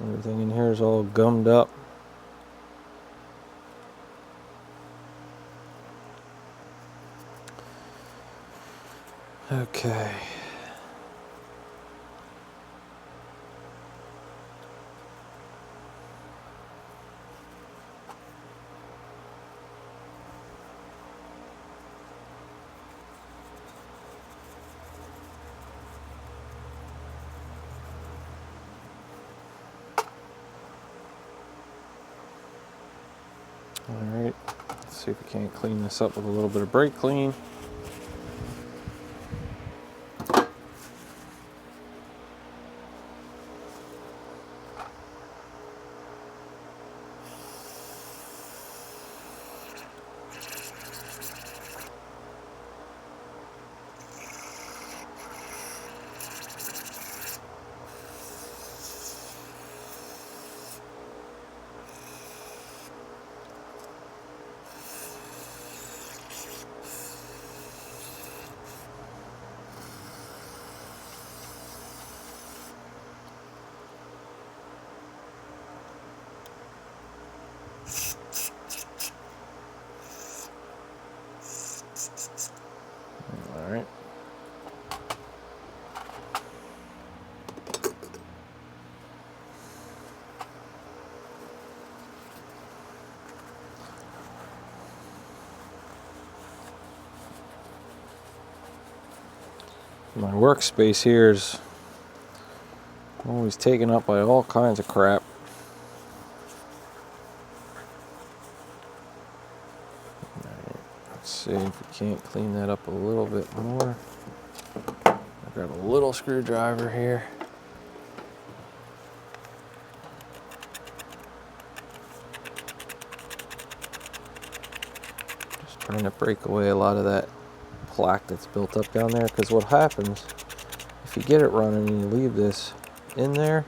Everything in here is all gummed up. Okay. Alright, let's see if we can't clean this up with a little bit of brake clean. Alright. My workspace here is always taken up by all kinds of crap. Alright, let's see if we can't clean that up a little bit more. I'll grab a little screwdriver here. Just trying to break away a lot of that plaque that's built up down there, because what happens if you get it running and you leave this in there,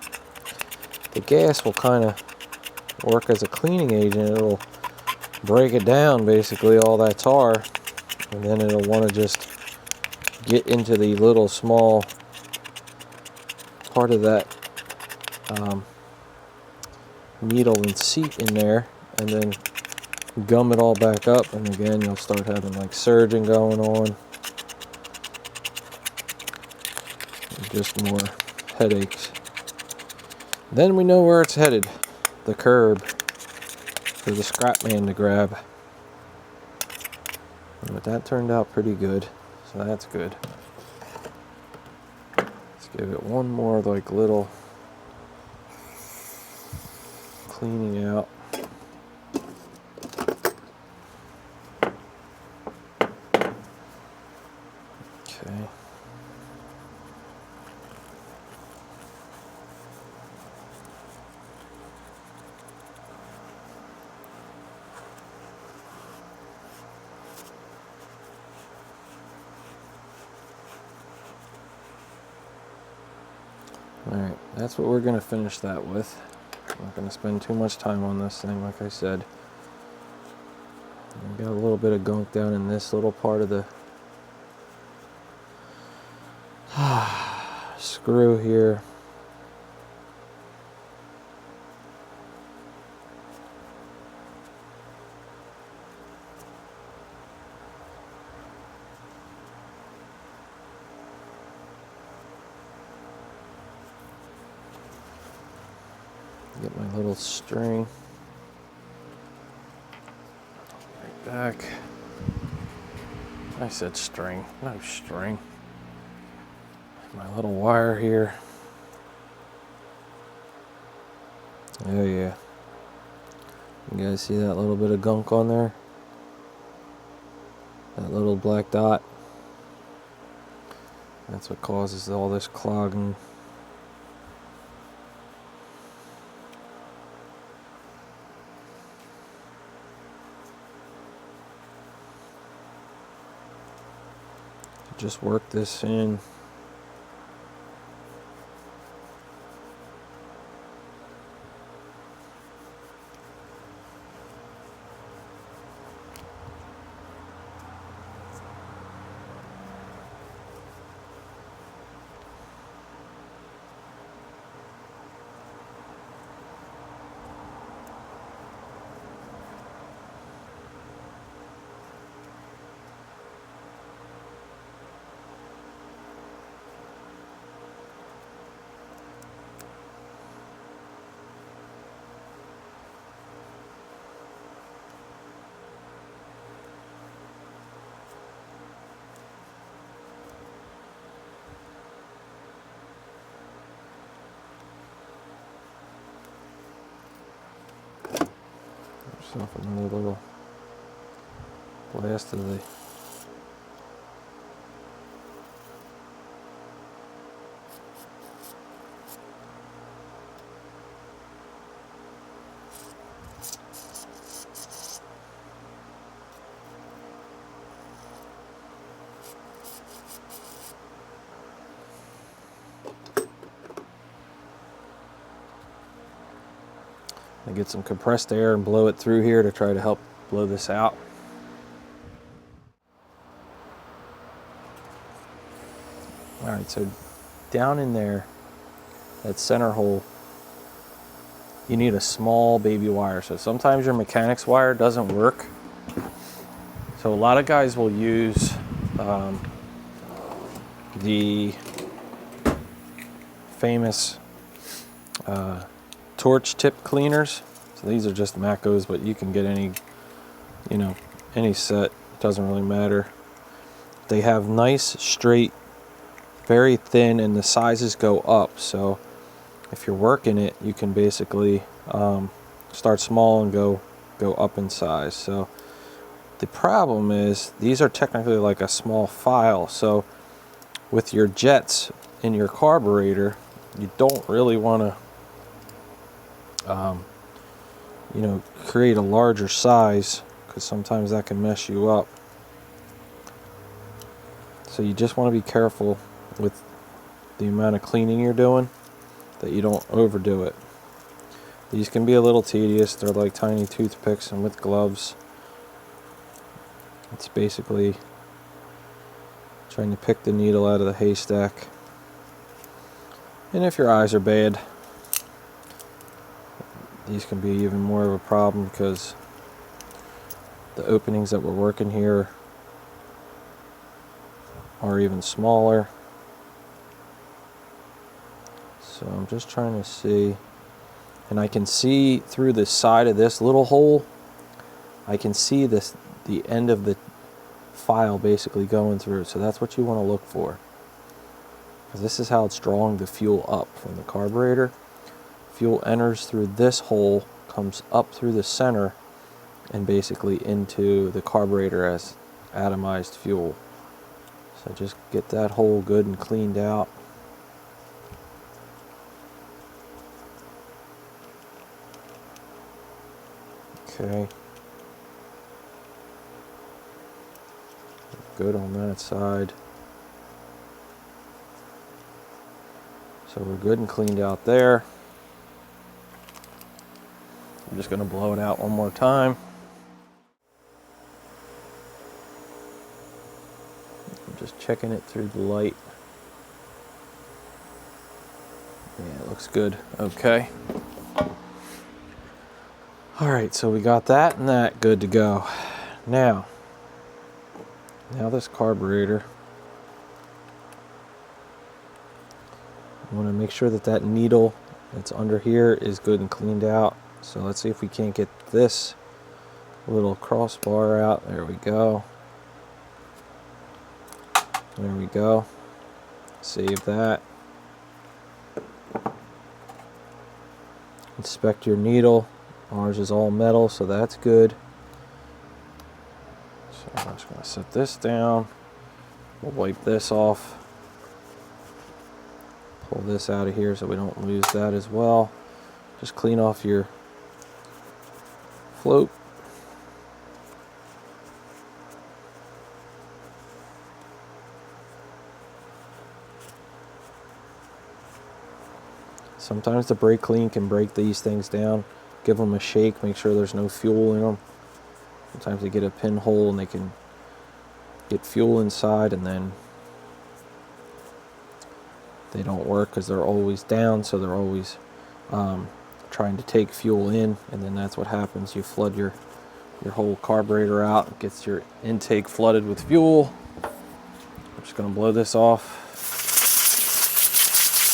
the gas will kind of work as a cleaning agent. It'll break it down, basically all that tar, and then it'll want to just get into the little small part of that needle and seat in there, and then gum it all back up, and again you'll start having like surging going on and just more headaches. Then we know where it's headed, the curb for the scrap man to grab. But that turned out pretty good, so that's good. Let's give it one more like little cleaning out. Okay. Alright, that's what we're going to finish that with. I'm not going to spend too much time on this thing, like I said. I got a little bit of gunk down in this little part of the screw here. Get my little string right back. I said string, no string. My little wire here. Oh yeah. You guys see that little bit of gunk on there? That little black dot? That's what causes all this clogging. Just work this in. Yourself another little blast of the I get some compressed air and blow it through here to try to help blow this out. Alright, so down in there, that center hole, you need a small baby wire. So sometimes your mechanics wire doesn't work. So a lot of guys will use the famous torch tip cleaners. So these are just Macos, but you can get any, you know, any set. It doesn't really matter. They have nice, straight, very thin, and the sizes go up. So if you're working it, you can basically start small and go up in size. So the problem is these are technically like a small file. So with your jets in your carburetor, you don't really want to you know, create a larger size, because sometimes that can mess you up. So you just want to be careful with the amount of cleaning you're doing, that you don't overdo it. These can be a little tedious. They're like tiny toothpicks, and with gloves, it's basically trying to pick the needle out of the haystack. And if your eyes are bad, these can be even more of a problem, because the openings that we're working here are even smaller. So I'm just trying to see, and I can see through the side of this little hole, I can see this, the end of the file basically going through. So that's what you want to look for, because this is how it's drawing the fuel up from the carburetor. Fuel enters through this hole, comes up through the center, and basically into the carburetor as atomized fuel. So just get that hole good and cleaned out. Okay. Good on that side. So we're good and cleaned out there. I'm just going to blow it out one more time. I'm just checking it through the light. Yeah, it looks good. Okay. All right, so we got that and that good to go. Now this carburetor, I want to make sure that that needle that's under here is good and cleaned out. So let's see if we can't get this little crossbar out. There we go. There we go. Save that. Inspect your needle. Ours is all metal, so that's good. So I'm just going to set this down. We'll wipe this off. Pull this out of here so we don't lose that as well. Just clean off your float. Sometimes the brake clean can break these things down. Give them a shake, make sure there's no fuel in them. Sometimes they get a pinhole and they can get fuel inside and then they don't work because they're always down, so they're always trying to take fuel in, and then that's what happens. You flood your whole carburetor out. It gets your intake flooded with fuel. I'm just going to blow this off.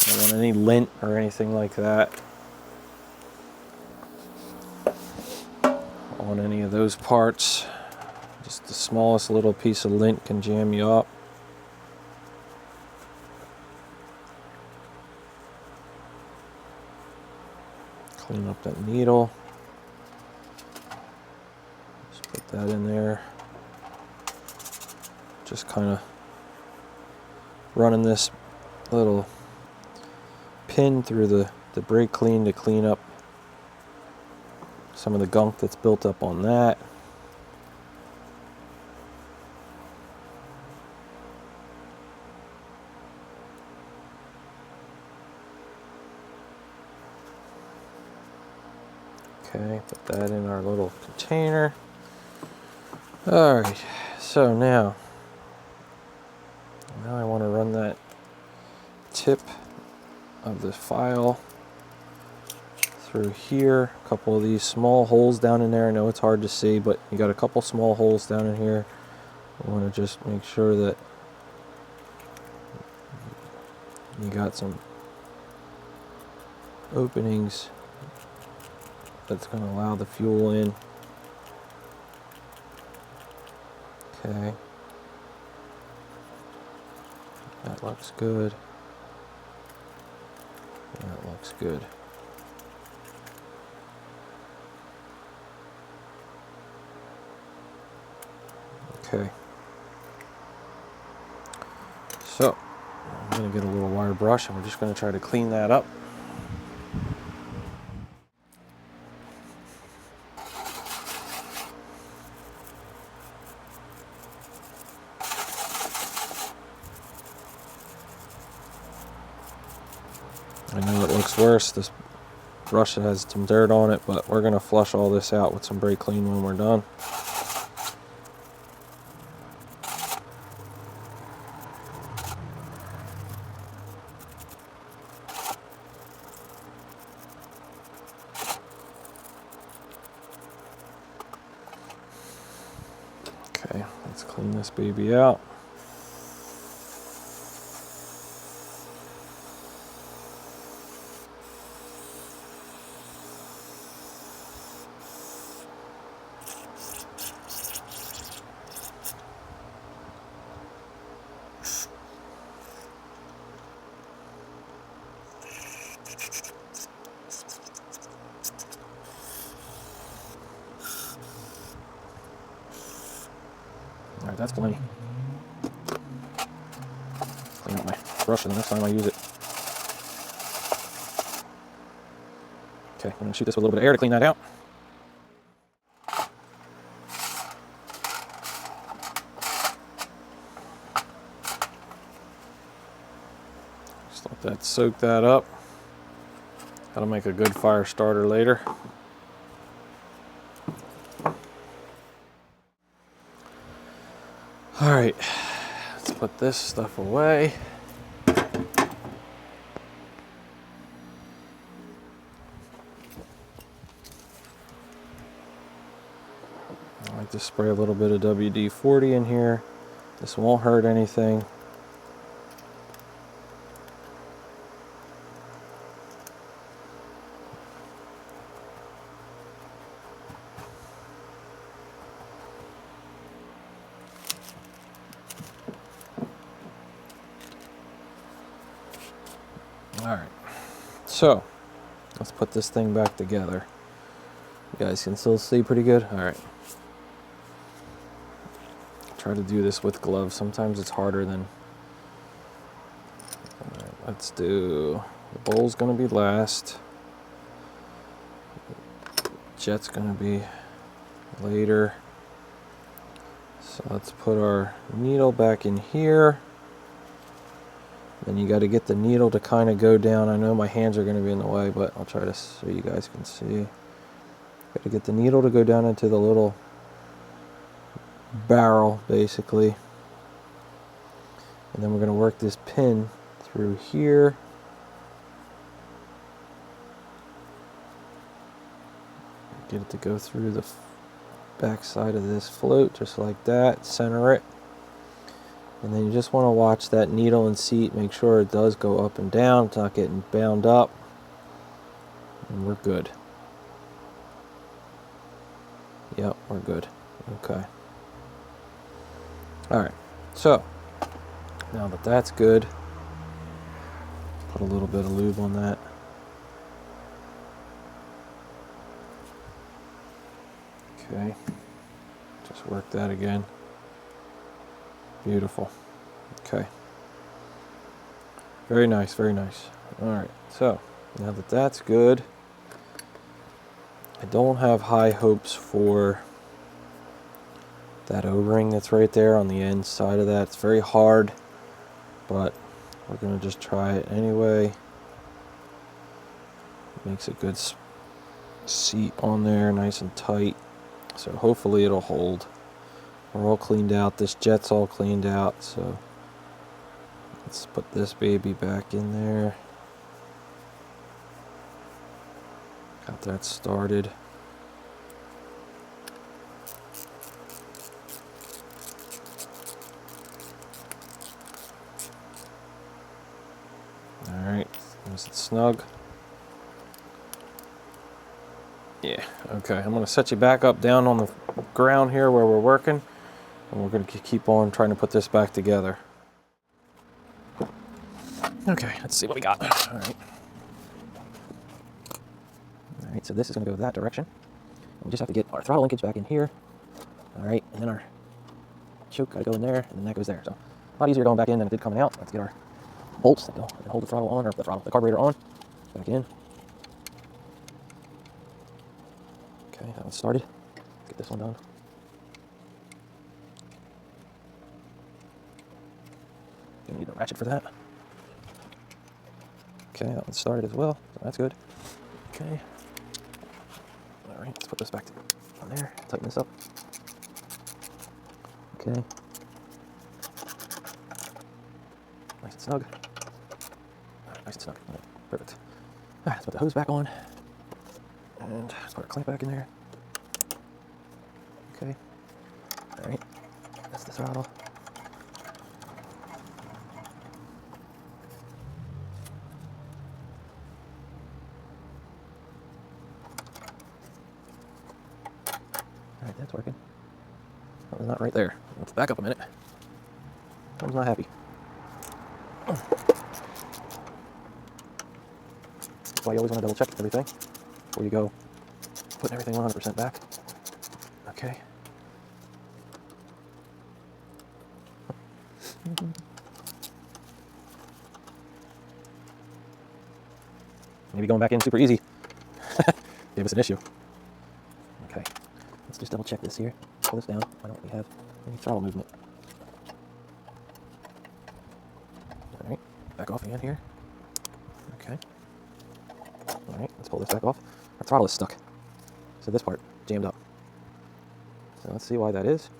I don't want any lint or anything like that on any of those parts. Just the smallest little piece of lint can jam you up. Clean up that needle. Just put that in there. Just kind of running this little pin through the brake clean to clean up some of the gunk that's built up on that. Okay, put that in our little container. All right, so now I want to run that tip of the file through here. A couple of these small holes down in there. I know it's hard to see, but you got a couple small holes down in here. I want to just make sure that you got some openings that's going to allow the fuel in. Okay. That looks good. That looks good. Okay. So, I'm going to get a little wire brush and we're just going to try to clean that up. I know it looks worse. This brush has some dirt on it, but we're going to flush all this out with some brake clean when we're done. Okay, let's clean this baby out. All right, that's plenty. Clean up my brush the next time I use it. Okay, I'm going to shoot this with a little bit of air to clean that out. Just let that soak that up. That'll make a good fire starter later. All right, let's put this stuff away. I like to spray a little bit of WD-40 in here. This won't hurt anything. All right, so let's put this thing back together. You guys can still see pretty good? All right. Try to do this with gloves. Sometimes it's harder than... All right, let's do... The bowl's gonna be last. Jet's gonna be later. So let's put our needle back in here. Then you got to get the needle to kind of go down. I know my hands are going to be in the way, but I'll try to so you guys can see. Got to get the needle to go down into the little barrel, basically. And then we're going to work this pin through here. Get it to go through the back side of this float, just like that. Center it. And then you just want to watch that needle and seat, make sure it does go up and down, it's not getting bound up, and we're good. Yep, we're good. Okay. Alright, so, now that that's good, put a little bit of lube on that. Okay, just work that again. Beautiful. Okay. Very nice, very nice. Alright, so now that that's good, I don't have high hopes for that O-ring that's right there on the inside of that. It's very hard, but we're going to just try it anyway. Makes a good seat on there, nice and tight. So hopefully it'll hold. We're all cleaned out. This jet's all cleaned out, so let's put this baby back in there. Got that started. Alright, is it snug? Yeah, okay. I'm going to set you back up down on the ground here where we're working. And we're going to keep on trying to put this back together. Okay, let's see what we got. All right. All right, so this is going to go that direction. We just have to get our throttle linkage back in here. All right, and then our choke got to go in there, and then that goes there. So a lot easier going back in than it did coming out. Let's get our bolts that go and hold the throttle on, or the carburetor on. Back in. Okay, that one's started. Let's get this one done. Gonna need a ratchet for that. Okay, that one's started as well, so that's good. Okay. Alright, let's put this back on there, tighten this up. Okay. Nice and snug. Nice and snug. Right, perfect. Alright, let's put the hose back on. And let's put our clamp back in there. Okay. Alright, that's the throttle. Alright, that's working. That was not right there. Let's back up a minute. I'm not happy. That's why you always want to double check everything before you go putting everything 100% back. Okay. Maybe going back in super easy gave us an issue. Okay. Let's just double check this here. Pull this down. Why don't we have any throttle movement? Alright, back off again here. Okay. Alright, let's pull this back off. Our throttle is stuck. So this part jammed up. So let's see why that is.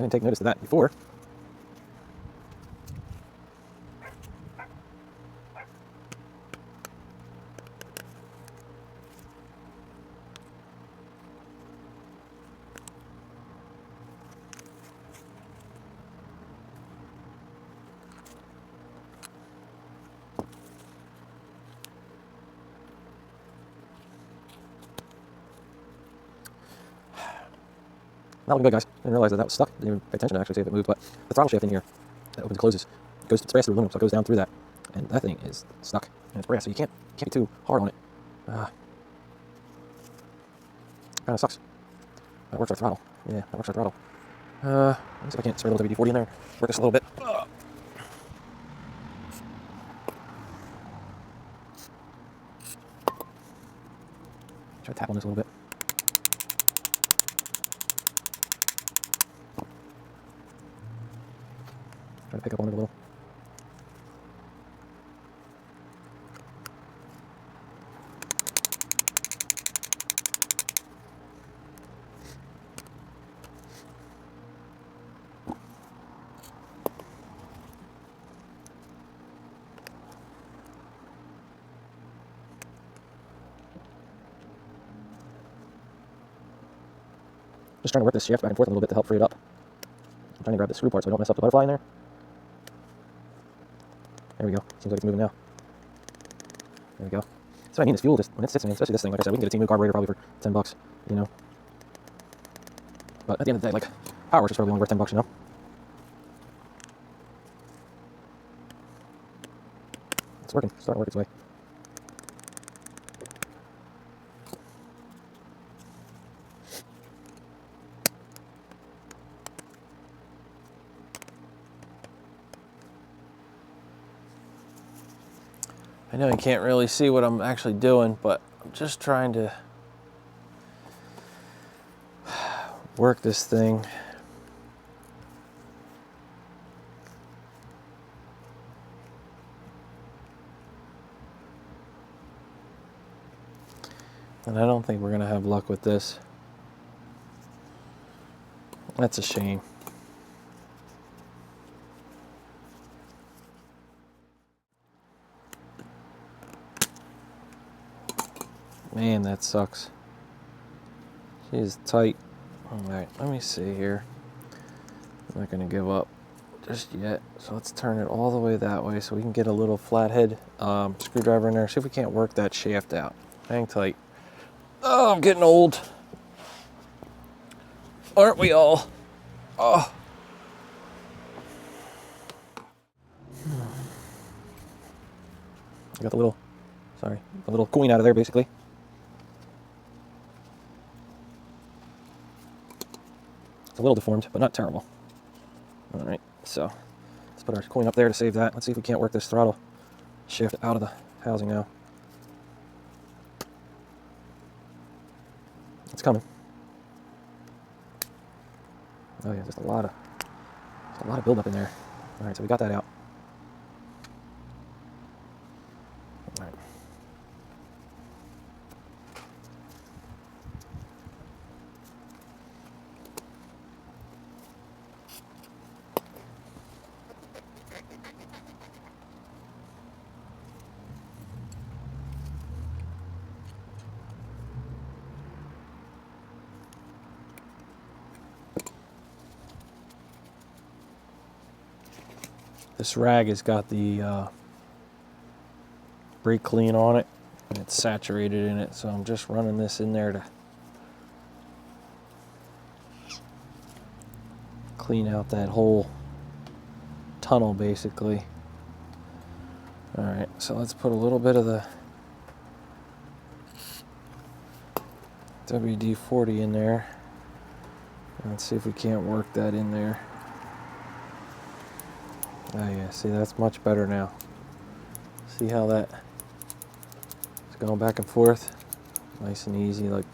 didn't take notice of that before. Not looking good, guys. Didn't realize that that was stuck. Didn't even pay attention to actually see if it moved, but the throttle shaft in here that opens and closes goes, it's brass through aluminum, so it goes down through that, and that thing is stuck, and it's brass, so you can't be too hard on it. Kind of sucks. That works our throttle. Yeah, that works our throttle. Let me see if I can't spray a little WD-40 in there. Work this a little bit. Try to tap on this a little bit. Try to pick up on it a little. Just trying to work this shaft back and forth a little bit to help free it up. I'm trying to grab the screw part so I don't mess up the butterfly in there. There we go. Seems like it's moving now. There we go. That's what I mean, this fuel, just when it sits in, especially this thing, like I said, we can get a T-Move carburetor probably for $10, you know. But at the end of the day, like, power is just probably only worth $10, you know. It's working. It's starting to work its way. I know you can't really see what I'm actually doing, but I'm just trying to work this thing. And I don't think we're gonna have luck with this. That's a shame. Man, that sucks. She is tight. Alright, let me see here. I'm not going to give up just yet. So let's turn it all the way that way so we can get a little flathead screwdriver in there. See if we can't work that shaft out. Hang tight. Oh, I'm getting old. Aren't we all? Oh. I got the little coin out of there basically. It's a little deformed, but not terrible. All right, so let's put our coin up there to save that. Let's see if we can't work this throttle shaft out of the housing now. It's coming. Oh yeah, just a lot of buildup in there. All right, so we got that out. All right. This rag has got the brake clean on it, and it's saturated in it, so I'm just running this in there to clean out that whole tunnel basically. Alright, so let's put a little bit of the WD-40 in there. Let's see if we can't work that in there. Oh yeah, see, that's much better now. See how that is going back and forth? Nice and easy, like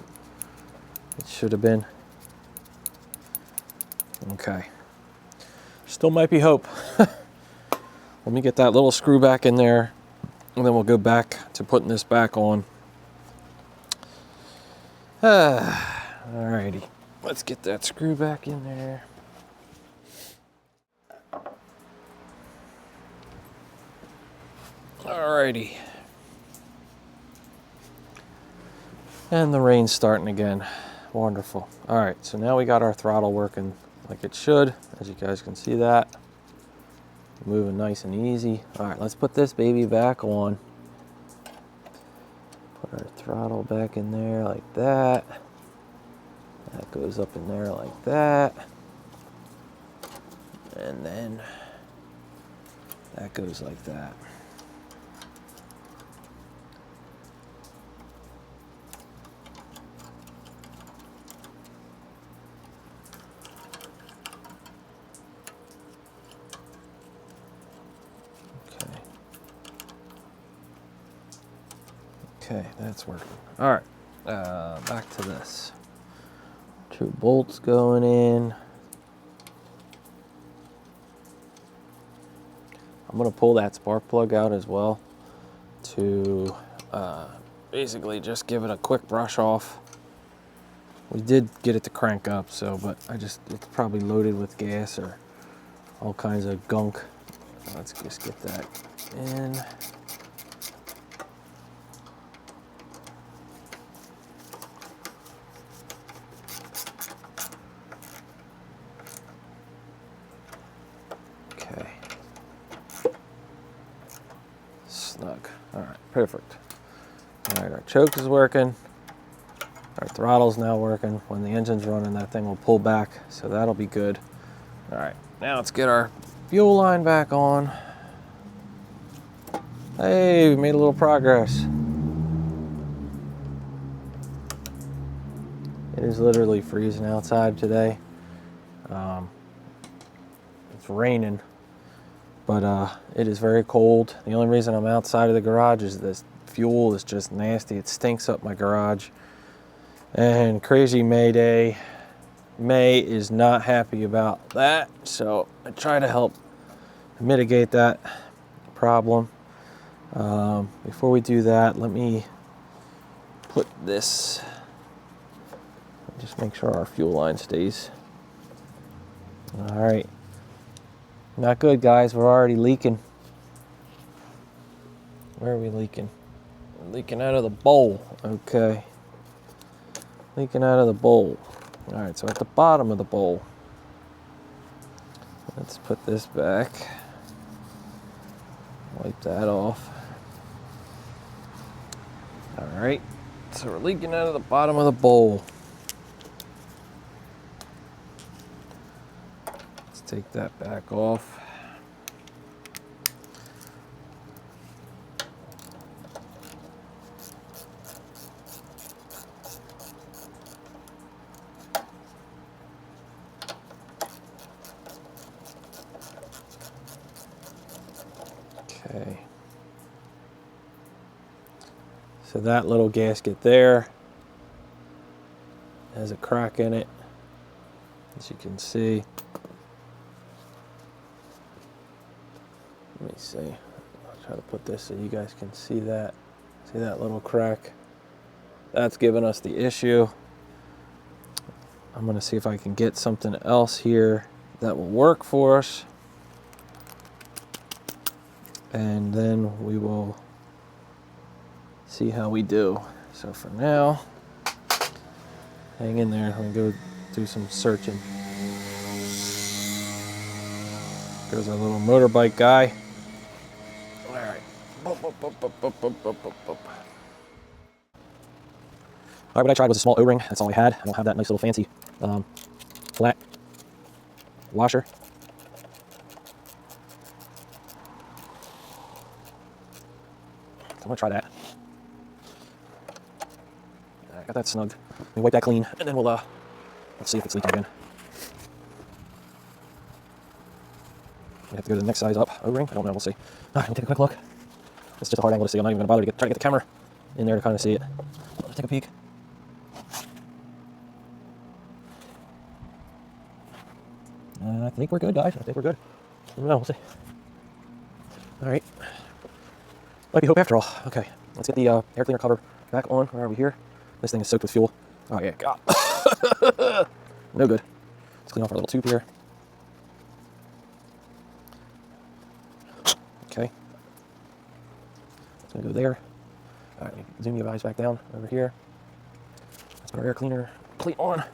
it should have been. Okay. Still might be hope. Let me get that little screw back in there, and then we'll go back to putting this back on. Alrighty. Let's get that screw back in there. Alrighty. And the rain's starting again. Wonderful. Alright, so now we got our throttle working like it should. As you guys can see that. Moving nice and easy. Alright, let's put this baby back on. Put our throttle back in there like that. That goes up in there like that. And then that goes like that. Okay, that's working. All right, back to this. 2 bolts going in. I'm gonna pull that spark plug out as well to basically just give it a quick brush off. We did get it to crank up, so, but it's probably loaded with gas or all kinds of gunk. Let's just get that in. Snug. All right, perfect. All right, our choke is working. Our throttle's now working. When the engine's running, that thing will pull back, so that'll be good. All right, now let's get our fuel line back on. Hey, we made a little progress. It is literally freezing outside today. It's raining. But it is very cold. The only reason I'm outside of the garage is this fuel is just nasty. It stinks up my garage. And crazy May Day. May is not happy about that. So I try to help mitigate that problem. Before we do that, let me put this, just make sure our fuel line stays. All right. Not good, guys. We're already leaking. Where are we leaking? We're leaking out of the bowl. Okay. Leaking out of the bowl. All right, so at the bottom of the bowl. Let's put this back. Wipe that off. All right. So we're leaking out of the bottom of the bowl. Take that back off. Okay. So that little gasket there has a crack in it, as you can see. Let me see. I'll try to put this so you guys can see that. See that little crack? That's giving us the issue. I'm going to see if I can get something else here that will work for us. And then we will see how we do. So for now, hang in there. I'm going to go do some searching. There's our little motorbike guy. All right. All right, what I tried was a small O-ring. That's all I had. I don't have that nice little fancy flat washer. So I'm gonna try that. All right, got that snugged. Let me wipe that clean, and then we'll let's see if it's leaking again. We have to go to the next size up O-ring. I don't know. We'll see. All right, we'll take a quick look. It's just a hard angle to see. I'm not even gonna bother to try to get the camera in there to kind of see it. Let's take a peek. I think we're good, guys. I think we're good. I don't know. We'll see. All right. Might be hope after all. Okay. Let's get the air cleaner cover back on. Where are we here? This thing is soaked with fuel. Oh, yeah. God. No good. Let's clean off our little tube here. Okay. It's gonna go there. All right, zoom you guys back down over here. Let's put our air cleaner plate on.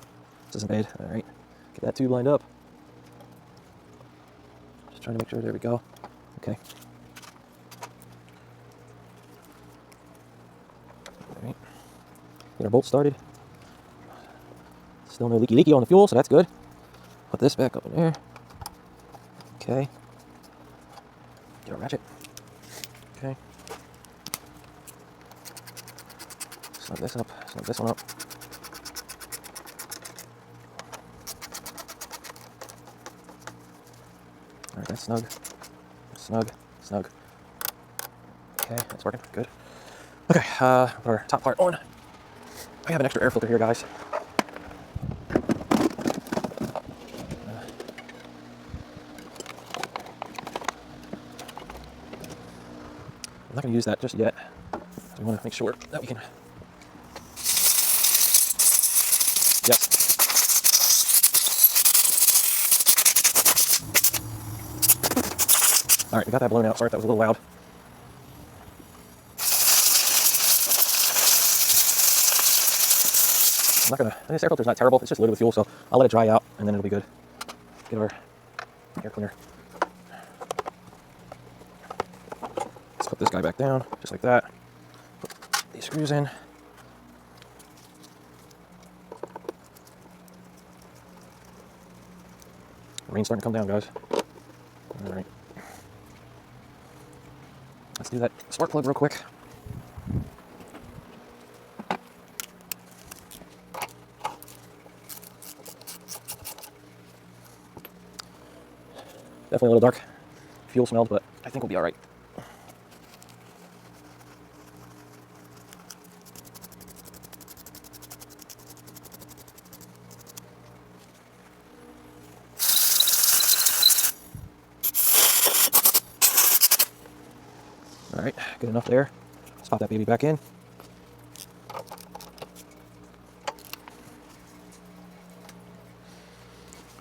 This isn't bad. All right, get that tube lined up. Just trying to make sure. There we go. Okay. All right. Get our bolts started. Still no leaky on the fuel, so that's good. Put this back up in there. Okay. Get our ratchet. Okay. Snug this up. Snug this one up. All right, that's snug. Snug. Snug. Okay, that's working. Good. Okay, put our top part on. I have an extra air filter here, guys. I'm not going to use that just yet. We want to make sure that we can. Yes. All right, we got that blown out. Sorry if that was a little loud. I'm not gonna. This air filter's not terrible. It's just loaded with fuel, so I'll let it dry out, and then it'll be good. Get our air cleaner. Let's put this guy back down, just like that. Put these screws in. Rain's starting to come down, guys. All right. Let's do that spark plug real quick. Definitely a little dark fuel smell, but I think we'll be all right. All right, good enough there. Let's pop that baby back in.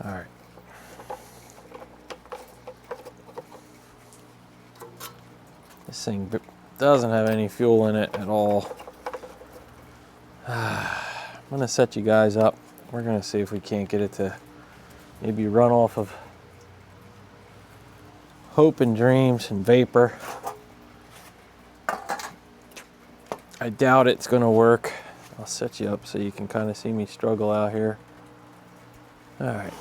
All right. This thing doesn't have any fuel in it at all. I'm gonna set you guys up. We're gonna see if we can't get it to maybe run off of hope and dreams and vapor. I doubt it's gonna work. I'll set you up so you can kind of see me struggle out here. All right.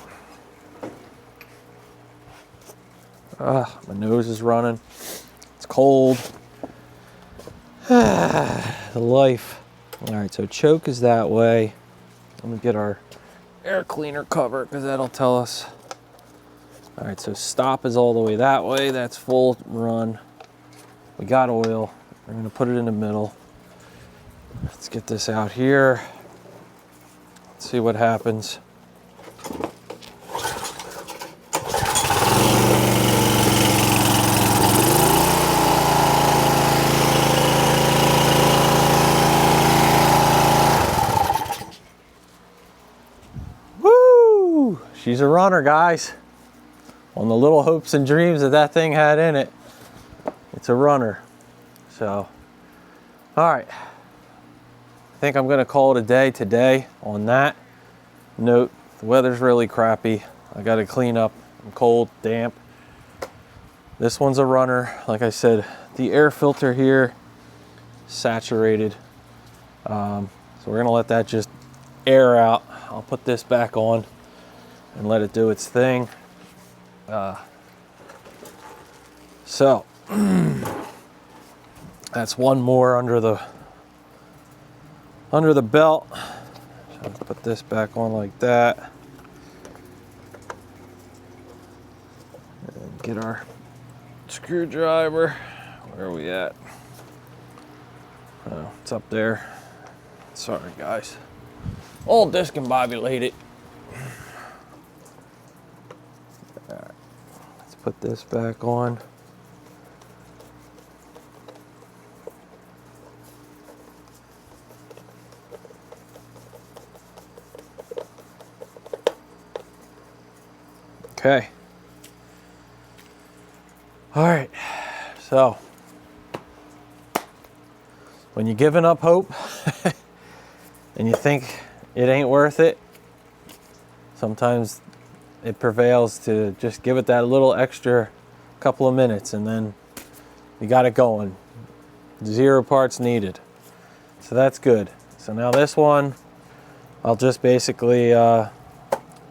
My nose is running. It's cold. Life. All right, so choke is that way. I'm gonna get our air cleaner cover because that'll tell us. All right, so stop is all the way that way. That's full run. We got oil. We're gonna put it in the middle. Let's get this out here. Let's see what happens. Woo! She's a runner, guys. On the little hopes and dreams that thing had in it, it's a runner. So, all right. I think I'm gonna call it a day today on that note. The weather's really crappy. I gotta clean up. I'm cold, damp. This one's a runner. Like I said, the air filter here, saturated. So we're gonna let that just air out. I'll put this back on and let it do its thing. So that's one more under the belt. So I'll put this back on like that. And get our screwdriver. Where are we at? Oh, it's up there. Sorry, guys. All discombobulated. All right. Let's put this back on. Okay. All right. So when you're giving up hope and you think it ain't worth it, sometimes it prevails to just give it that little extra couple of minutes, and then you got it going. 0 parts needed. So that's good. So now this one, I'll just basically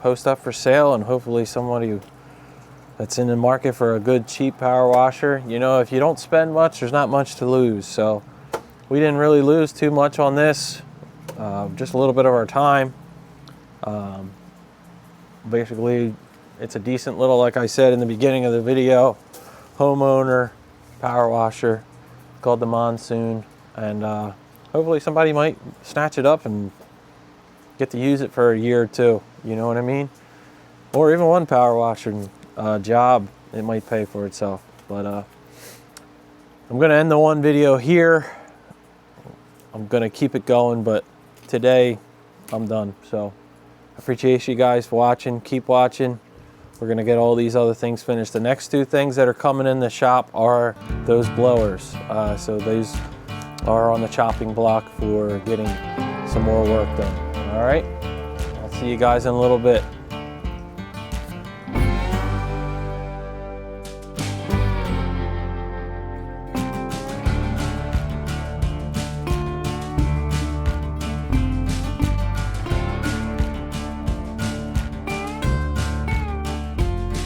post up for sale, and hopefully somebody that's in the market for a good cheap power washer. You know, if you don't spend much, there's not much to lose. So we didn't really lose too much on this, just a little bit of our time. Basically, it's a decent little, like I said in the beginning of the video, homeowner power washer called the Monsoon, and hopefully somebody might snatch it up and get to use it for a year or two, you know what I mean? Or even one power washer job, it might pay for itself. But I'm gonna end the one video here. I'm gonna keep it going, but today I'm done. So I appreciate you guys for watching. Keep watching. We're gonna get all these other things finished. The next 2 things that are coming in the shop are those blowers. So these are on the chopping block for getting some more work done. All right, I'll see you guys in a little bit.